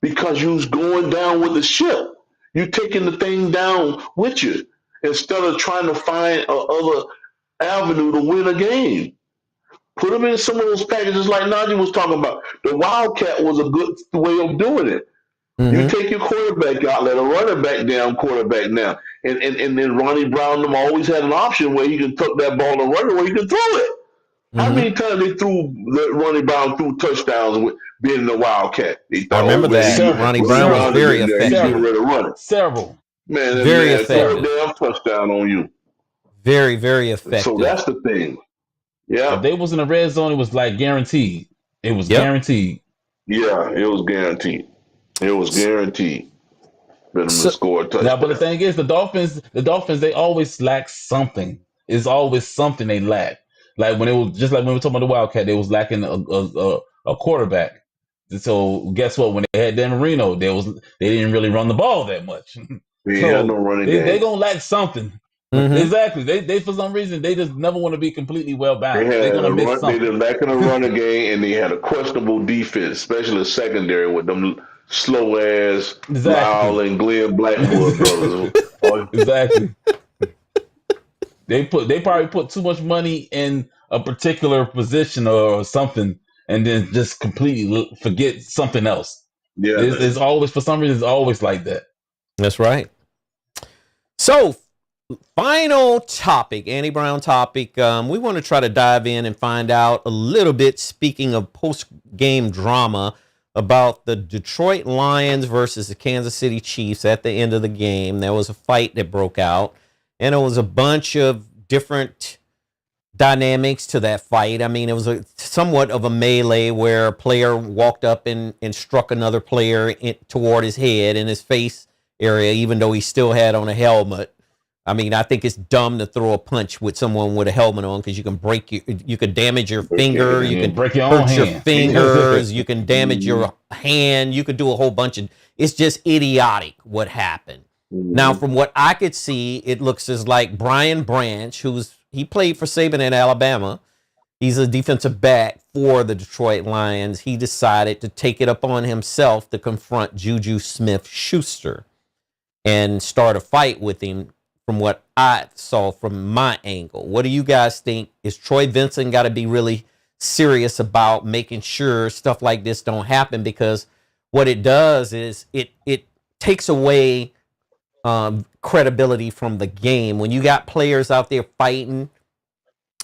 because you's going down with the ship. You taking the thing down with you instead of trying to find another avenue to win a game. Put them in some of those packages like Najee was talking about. The Wildcat was a good way of doing it. You Mm-hmm. take your quarterback out, let a running back down, quarterback now. And then Ronnie Brown them always had an option where he can tuck that ball and run it, where he can throw it. How Mm-hmm. many times they threw Ronnie Brown threw touchdowns with being the Wildcat? They I thought, oh remember man, that. Several, Ronnie Ronnie Brown was Brown is very in there, he's getting effective. ready to run it. Several. Man, that Very man throw a effective. damn touchdown on you. Very, very So effective. that's the thing. If Yeah, they was in the red zone, it was like guaranteed. It was Yep. guaranteed. yeah, it was guaranteed. It was guaranteed for them to So, score a Now, but the touchdown. thing is, the Dolphins, they always lack something. It's always something they lack. Like when it was just like when we were talking about the Wildcat, they was lacking a quarterback. So guess what? When they had Dan Marino, they didn't really run the ball that much. They had no So running they game. gonna lack something. mm-hmm. Exactly. They for some reason they just never want to be completely well They balanced. They're had gonna a miss run. They something. did lacking a running game, and they had a questionable defense, especially the secondary with them slow ass Lyle Exactly. and Glenn Blackwood brothers. Oh, Exactly. They probably put too much money in a particular position or something, and then just completely forget something else. yeah, It's always for some reason it's always like that. That's right. So, final topic, Annie Brown topic. We want to try to dive in and find out a little bit, speaking of post-game drama, about the Detroit Lions versus the Kansas City Chiefs at the end of the game. There was a fight that broke out, and it was a bunch of different dynamics to that fight. I mean, it was somewhat of a melee where a player walked up and struck another player toward his head and his face area, even though he still had on a helmet. I mean, I think it's dumb to throw a punch with someone with a helmet on because you can you could damage your finger, you can Break your own hurt your hand. fingers, you can damage your hand, you could do a whole bunch of. It's just idiotic what happened. Now, from what I could see, it looks as like Brian Branch, he played for Saban at Alabama. He's a defensive back for the Detroit Lions. He decided to take it upon himself to confront JuJu Smith-Schuster and start a fight with him from what I saw from my angle. What do you guys think? Is Troy Vincent got to be really serious about making sure stuff like this don't happen? Because what it does is it takes away credibility from the game. When you got players out there fighting,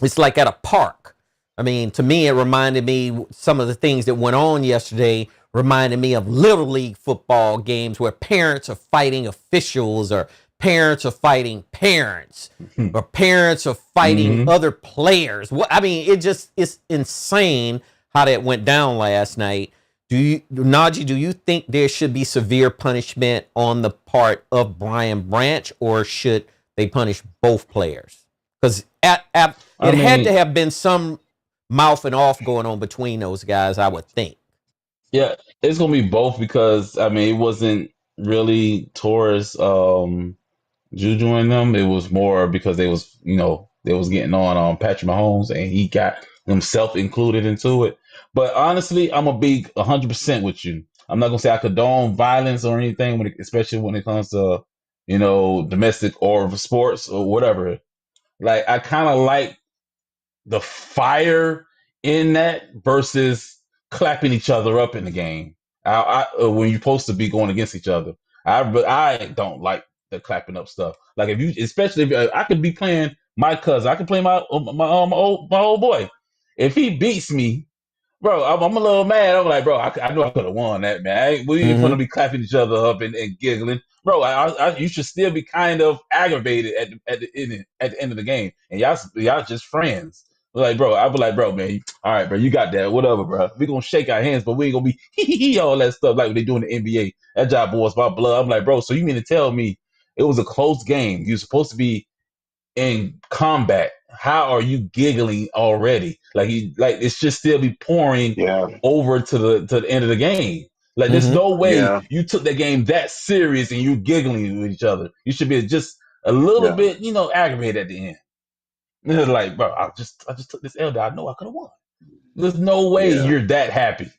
it's like at a park. I mean, to me, it reminded me, some of the things that went on yesterday reminded me of Little League football games where parents are fighting officials, or parents are fighting parents, or parents are fighting other players. I mean, it's insane how that went down last night. Najee, do you think there should be severe punishment on the part of Brian Branch, or should they punish both players? Because it had to have been some mouthing off going on between those guys, I would think. Yeah, it's gonna be both because it wasn't really towards JuJu and them. It was more because they was getting on Patrick Mahomes and he got himself included into it. But honestly, I'm gonna be 100% with you. I'm not gonna say I condone violence or anything, especially when it comes to domestic or sports or whatever. Like I kind of like the fire in that versus clapping each other up in the game. When you're supposed to be going against each other. I don't like the clapping up stuff. Like especially if I could be playing my cousin, I could play my old boy. If he beats me, bro, I'm a little mad. I'm like, bro, I know I could have won that, man. We ain't gonna be clapping each other up and giggling, bro. You should still be kind of aggravated at the end of the game, and y'all just friends. Like, bro, I'd be like, bro, man, all right, bro, you got that, whatever, bro. We gonna shake our hands, but we ain't gonna be all that stuff like they do in the NBA. That job boys my blood. I'm like, bro, so you mean to tell me it was a close game? You're supposed to be in combat. How are you giggling already? Like it should still be pouring over to the end of the game. Like there's no way you took that game that serious and you giggling with each other. You should be just a little bit, aggravated at the end. And it's like, bro, I just took this L that I know I could have won. There's no way you're that happy.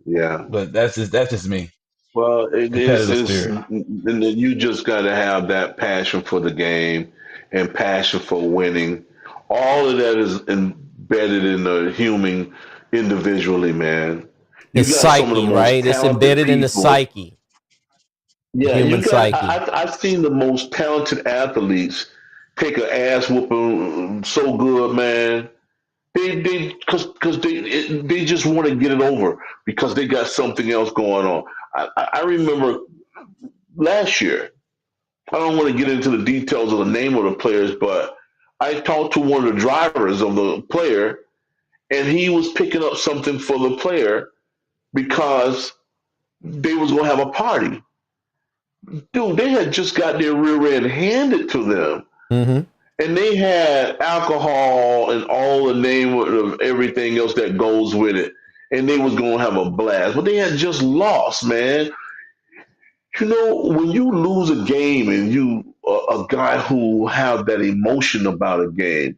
Yeah. But that's just me. Well, Competitive spirit. And you just got to have that passion for the game and passion for winning. All of that is embedded in the human individually, man. It's psyche, right? It's embedded in the psyche. Yeah, I've seen the most talented athletes take an ass whooping so good, man. They just want to get it over because they got something else going on. I remember last year. I don't want to get into the details of the name of the players, but I talked to one of the drivers of the player, and he was picking up something for the player because they was going to have a party. Dude, they had just got their rear end handed to them. And they had alcohol and all the name of everything else that goes with it. And they was going to have a blast. But they had just lost, man. When you lose a game and you a guy who have that emotion about a game,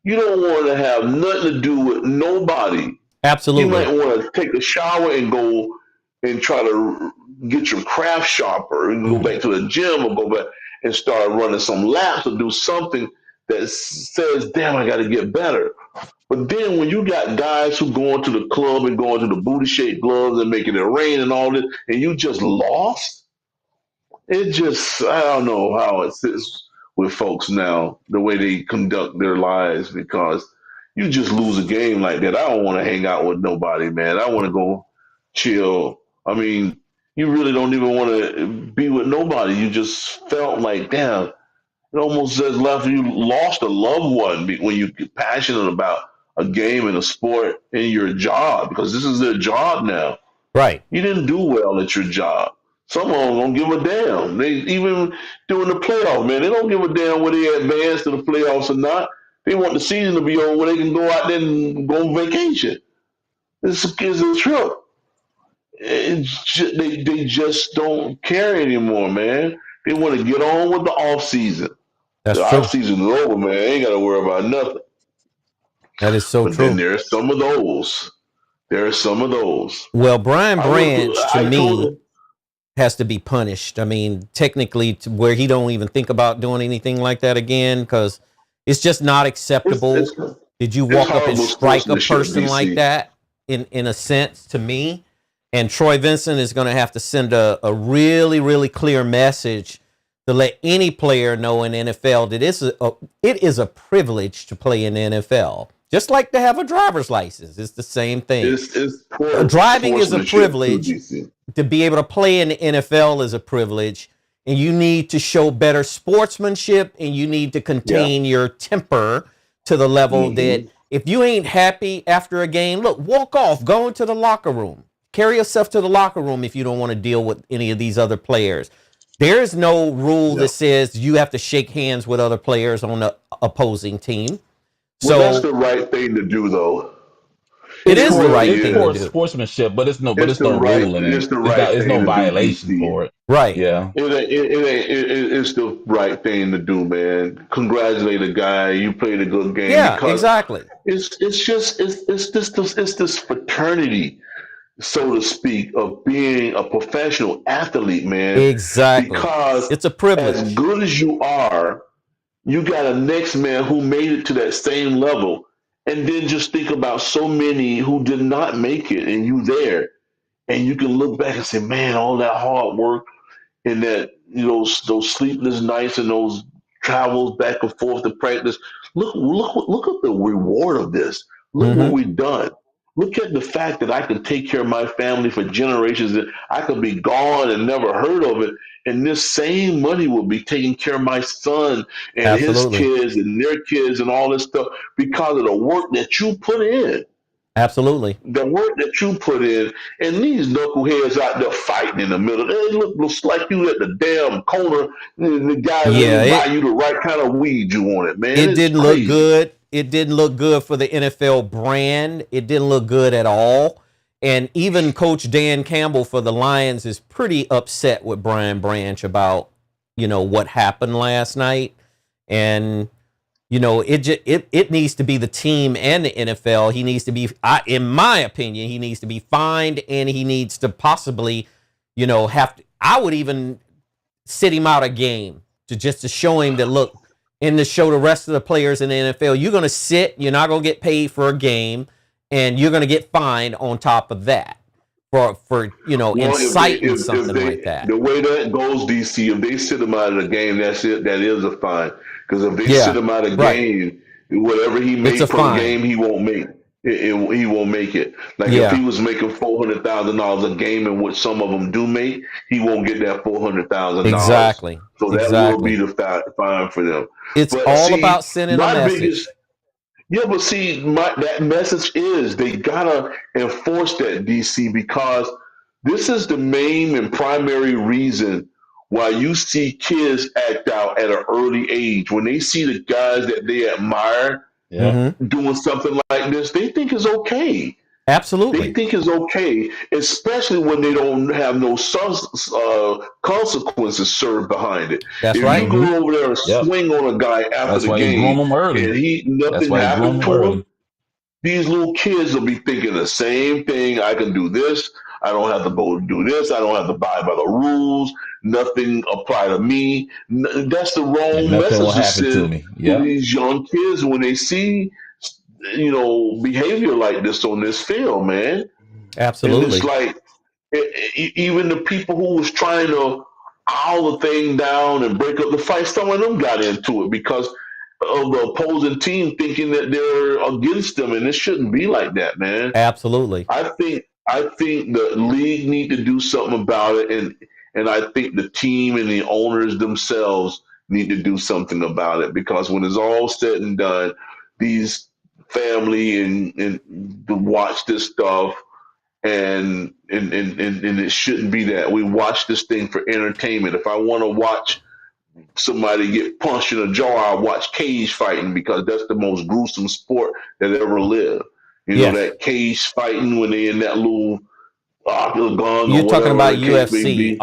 you don't want to have nothing to do with nobody. Absolutely. You might want to take a shower and go and try to get your craft sharper and go back to the gym or go back and start running some laps or do something that says, damn, I got to get better. But then when you got guys who going to the club and going to the booty-shaped gloves and making it rain and all this, and you just lost, I don't know how it sits with folks now, the way they conduct their lives, because you just lose a game like that. I don't want to hang out with nobody, man. I want to go chill. I mean, you really don't even want to be with nobody. You just felt like, damn, it almost says left you lost a loved one when you get passionate about a game and a sport and your job, because this is their job now. Right. You didn't do well at your job. Some of them don't give a damn. They even during the playoff, man, they don't give a damn whether they advance to the playoffs or not. They want the season to be over where they can go out there and go on vacation. This is a trip. They just don't care anymore, man. They want to get on with the off season. That's the true. off season is over, man. They ain't got to worry about nothing. That is so but true. Then there's some of those. Well, Brian Branch, to me, has to be punished. I mean, technically, to where he don't even think about doing anything like that again, because it's just not acceptable. Did you walk up and strike a person like that? In a sense, to me, and Troy Vincent is going to have to send a really, really clear message to let any player know in NFL that it is a privilege to play in the NFL. Just like to have a driver's license. It's the same thing. Driving is a privilege. To be able to play in the NFL is a privilege. And you need to show better sportsmanship, and you need to contain your temper to the level that if you ain't happy after a game, look, walk off, go into the locker room. carry yourself to the locker room if you don't want to deal with any of these other players. There's no rule that says you have to shake hands with other players on the opposing team. Well, that's the right thing to do, though. It is the right it's thing for to do. sportsmanship, but it's no right. rule in It's it. the right It's thing no to do, violation DC. for it. Right. Yeah. It's the right thing to do, man. Congratulate a guy. You played a good game. Yeah, because exactly. It's this fraternity, so to speak, of being a professional athlete, man. Exactly. Because it's a privilege. As good as you are, you got a next man who made it to that same level. And then just think about so many who did not make it, and you there. And you can look back and say, man, all that hard work and that, those sleepless nights and those travels back and forth to practice. Look at the reward of this. Look what we've done. Look at the fact that I can take care of my family for generations, that I could be gone and never heard of it. And this same money will be taking care of my son and his kids and their kids and all this stuff because of the work that you put in. Absolutely. The work that you put in, and these knuckleheads out there fighting in the middle. It looks like you at the damn corner. The guy will buy you the right kind of weed you wanted, man. It didn't look good. It didn't look good for the NFL brand. It didn't look good at all. And even Coach Dan Campbell for the Lions is pretty upset with Brian Branch about, what happened last night. And it needs to be the team and the NFL. He needs to be, in my opinion, he needs to be fined, and he needs to possibly, I would even sit him out a game to show him that, look, and to show the rest of the players in the NFL, you're going to sit, you're not going to get paid for a game, and you're going to get fined on top of that for inciting something like that. The way that goes, DC, if they sit him out of the game, that's it. That is a fine. Because if they sit him out of game, whatever he makes per game, he won't make. He won't make it. Like if he was making $400,000 a game, in which some of them do make, he won't get that $400,000. Exactly. So that will be the fine for them. It's about sending a message. But see, that message is they gotta enforce that, DC, because this is the main and primary reason why you see kids act out at an early age. When they see the guys that they admire doing something like this, they think it's okay. Absolutely. They think it's okay, especially when they don't have no consequences served behind it. That's if right. you go over there and swing on a guy after the game and nothing happened to him, these little kids will be thinking the same thing. I can do this. I don't have to go do this. I don't have to abide by the rules. Nothing apply to me. That's the wrong message to send to these young kids when they see, behavior like this on this field, man. Absolutely. And it's like even the people who was trying to owl the thing down and break up the fight, some of them got into it because of the opposing team thinking that they're against them, and it shouldn't be like that, man. Absolutely. I think the league need to do something about it, and I think the team and the owners themselves need to do something about it, because when it's all said and done, these family and watch this stuff, and it shouldn't be that. We watch this thing for entertainment. If I want to watch somebody get punched in the jaw, I watch cage fighting, because that's the most gruesome sport that ever lived. That cage fighting when they in that little octagon. You're talking about UFC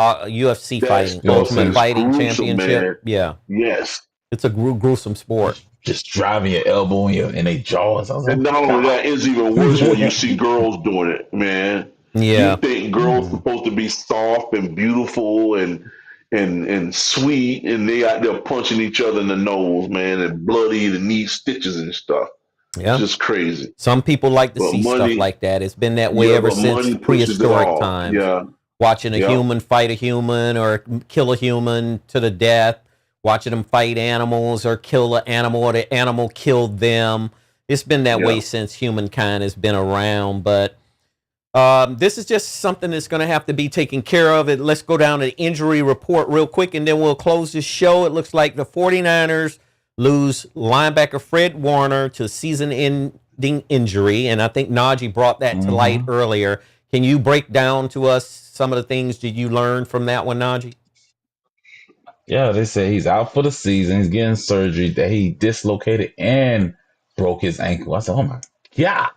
fighting, Ultimate Fighting Championship. Man. Yeah. Yes. It's a gruesome sport. Just driving your elbow in their jaws. And not only that, it's even worse when you see girls doing it, man. Yeah. You think girls supposed to be soft and beautiful and sweet, and they out there punching each other in the nose, man, and bloody and need stitches and stuff. Yeah. It's just crazy. Some people like to see stuff like that. It's been that way ever since prehistoric times. Yeah. Watching a human fight a human or kill a human to the death, watching them fight animals or kill an animal or the animal killed them. It's been that way since humankind has been around, but this is just something that's going to have to be taken care of. Let's go down to the injury report real quick, and then we'll close the show. It looks like the 49ers lose linebacker Fred Warner to season-ending injury, and I think Najee brought that to light earlier. Can you break down to us some of the things that you learned from that one, Najee? Yeah, they say he's out for the season. He's getting surgery that he dislocated and broke his ankle. I said, oh my God.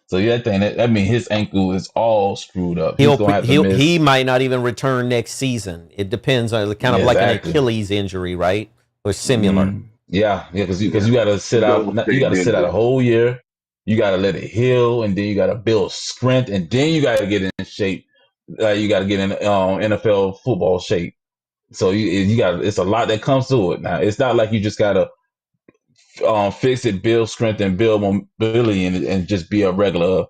So yeah, that means his ankle is all screwed up. He's gonna have to He miss. might not even return next season. It depends on kind of Yeah, like an exactly. Achilles injury, right? Or similar. Yeah, because you got to sit out. You got to sit out a whole year. You got to let it heal, and then you got to build strength, and then you got to get in shape. You got to get in NFL football shape. So you got it's a lot that comes to it. Now it's not like you just gotta fix it, build strength, and build mobility, and just be a regular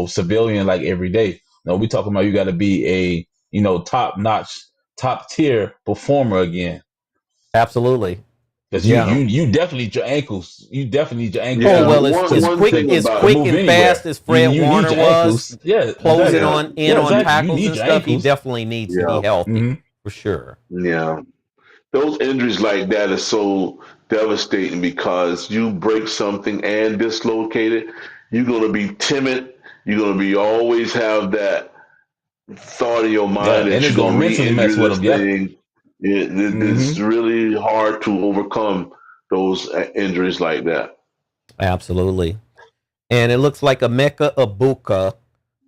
civilian like every day. No, we talking about you got to be a top notch, top tier performer again. Absolutely. Because Yeah. you definitely need your ankles. You definitely need your ankles. Oh well, as one quick thing as about quick move and anywhere. fast as Fred You Warner need your was, ankles. Yeah, closing exactly. on You tackles need and your stuff, he ankles. definitely needs to be healthy for sure. Yeah. Those injuries like that is so devastating because you break something and dislocate it, you're gonna be timid. You're gonna be always have that thought in your Yeah, mind and that it's you're gonna gonna mentally re-injure mess with this them. Yeah. thing. It's really hard to overcome those injuries like that. Absolutely. And it looks like Emeka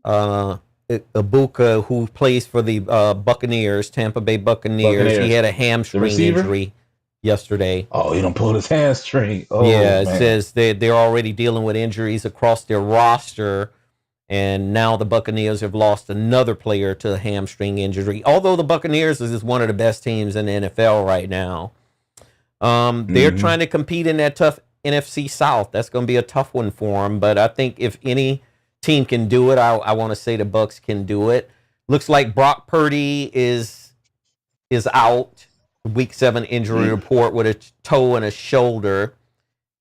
uh, Ibuka, who plays for the Buccaneers, Tampa Bay Buccaneers, he Buccaneers. had a The hamstring receiver. injury yesterday. Oh, he don't pull his hamstring. Oh Yeah, it man. says they're already dealing with injuries across their roster, and now the Buccaneers have lost another player to a hamstring injury. Although the Buccaneers is one of the best teams in the NFL right now, they're trying to compete in that tough NFC South. That's going to be a tough one for them. But I think if any team can do it, I want to say the Bucs can do it. Looks like Brock Purdy is out. Week 7 injury report with a toe and a shoulder.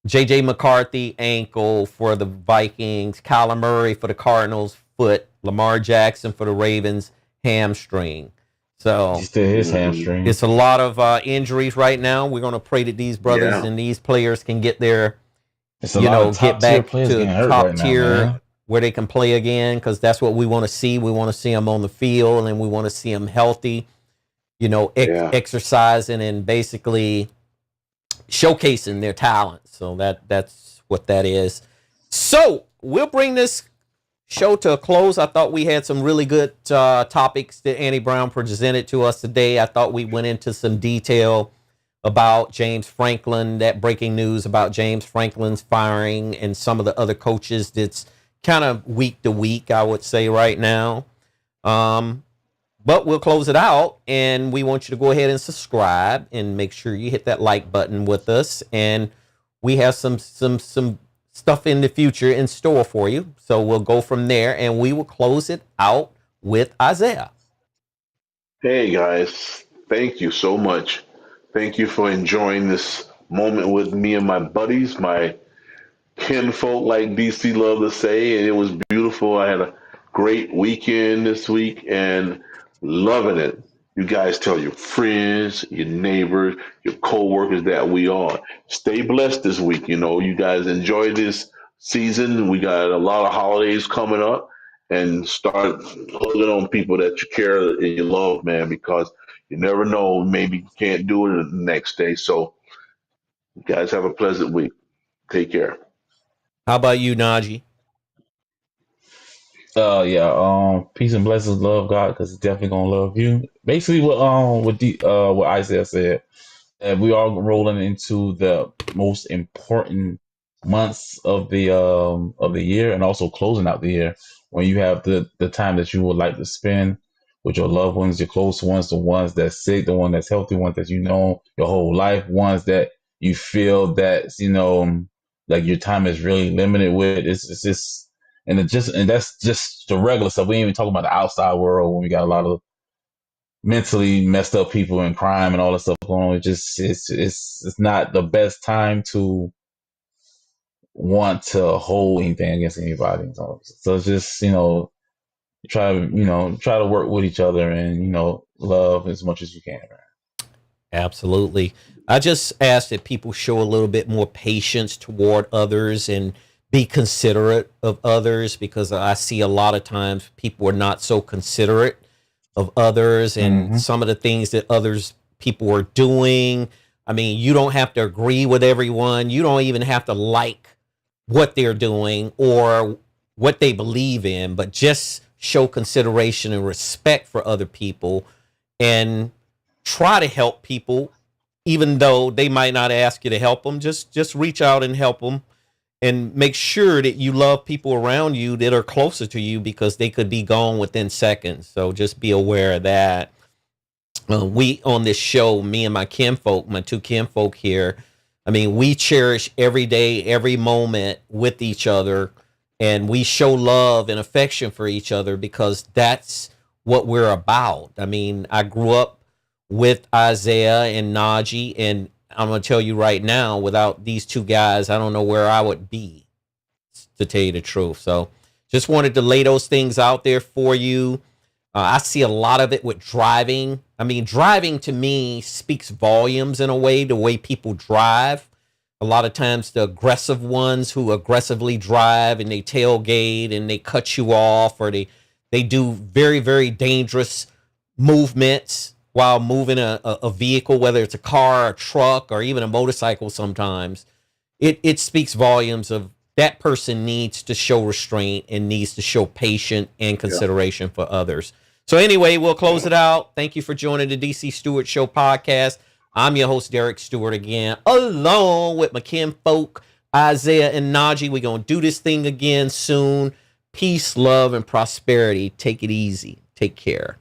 J.J. McCarthy, ankle for the Vikings. Kyler Murray for the Cardinals, foot. Lamar Jackson for the Ravens, hamstring. So He still his hamstring. it's a lot of injuries right now. We're going to pray that these brothers and these players can get their, It's a lot of get top tier back players to getting hurt top right now, tier man. where they can play again, because that's what we want to see. We want to see them on the field, and we want to see them healthy, exercising and basically showcasing their talent. So that's what that is. So we'll bring this show to a close. I thought we had some really good topics that Annie Brown presented to us today. I thought we went into some detail about James Franklin, that breaking news about James Franklin's firing, and some of the other coaches that's kind of week to week, I would say right now. But we'll close it out, and we want you to go ahead and subscribe and make sure you hit that like button with us. And we have some stuff in the future in store for you. So we'll go from there, and we will close it out with Isaiah. Hey guys, thank you so much. Thank you for enjoying this moment with me and my buddies, my kinfolk, like DC love to say, and it was beautiful. I had a great weekend this week and loving it. You guys tell your friends, your neighbors, your co-workers that we are. Stay blessed this week. You guys enjoy this season. We got a lot of holidays coming up, and start hugging on people that you care and you love, man, because you never know. Maybe you can't do it the next day. So, you guys have a pleasant week. Take care. How about you, Najee? Yeah. Peace and blessings, love God, because it's definitely gonna love you. Basically, what Isaiah said. And we are rolling into the most important months of the year, and also closing out the year, when you have the time that you would like to spend with your loved ones, your close ones, the ones that's sick, the one that's healthy, ones that you know your whole life, ones that you feel that like your time is really limited with. It's just and that's just the regular stuff. We ain't even talking about the outside world when we got a lot of mentally messed up people and crime and all that stuff going on. It's not the best time to want to hold anything against anybody. So it's just try to work with each other and love as much as you can. Man. Absolutely. I just ask that people show a little bit more patience toward others and be considerate of others, because I see a lot of times people are not so considerate of others and some of the things that others people are doing. I mean, you don't have to agree with everyone. You don't even have to like what they're doing or what they believe in, but just show consideration and respect for other people and try to help people, even though they might not ask you to help them. Just reach out and help them, and make sure that you love people around you that are closer to you, because they could be gone within seconds. So just be aware of that. We on this show, me and my kinfolk, my two kinfolk here, I mean, we cherish every day, every moment with each other, and we show love and affection for each other because that's what we're about. I mean, I grew up with Isaiah and Najee, and I'm going to tell you right now, without these two guys, I don't know where I would be, to tell you the truth. So just wanted to lay those things out there for you. I see a lot of it with driving. I mean, driving to me speaks volumes in a way, the way people drive. A lot of times the aggressive ones who aggressively drive and they tailgate and they cut you off, or they do very, very dangerous movements while moving a vehicle, whether it's a car, a truck, or even a motorcycle sometimes. It speaks volumes of that person needs to show restraint and needs to show patience and consideration for others. So anyway, we'll close it out. Thank you for joining the DC Stewart Show podcast. I'm your host, Derek Stewart, again, along with my kinfolk, Isaiah and Najee. We're going to do this thing again soon. Peace, love, and prosperity. Take it easy. Take care.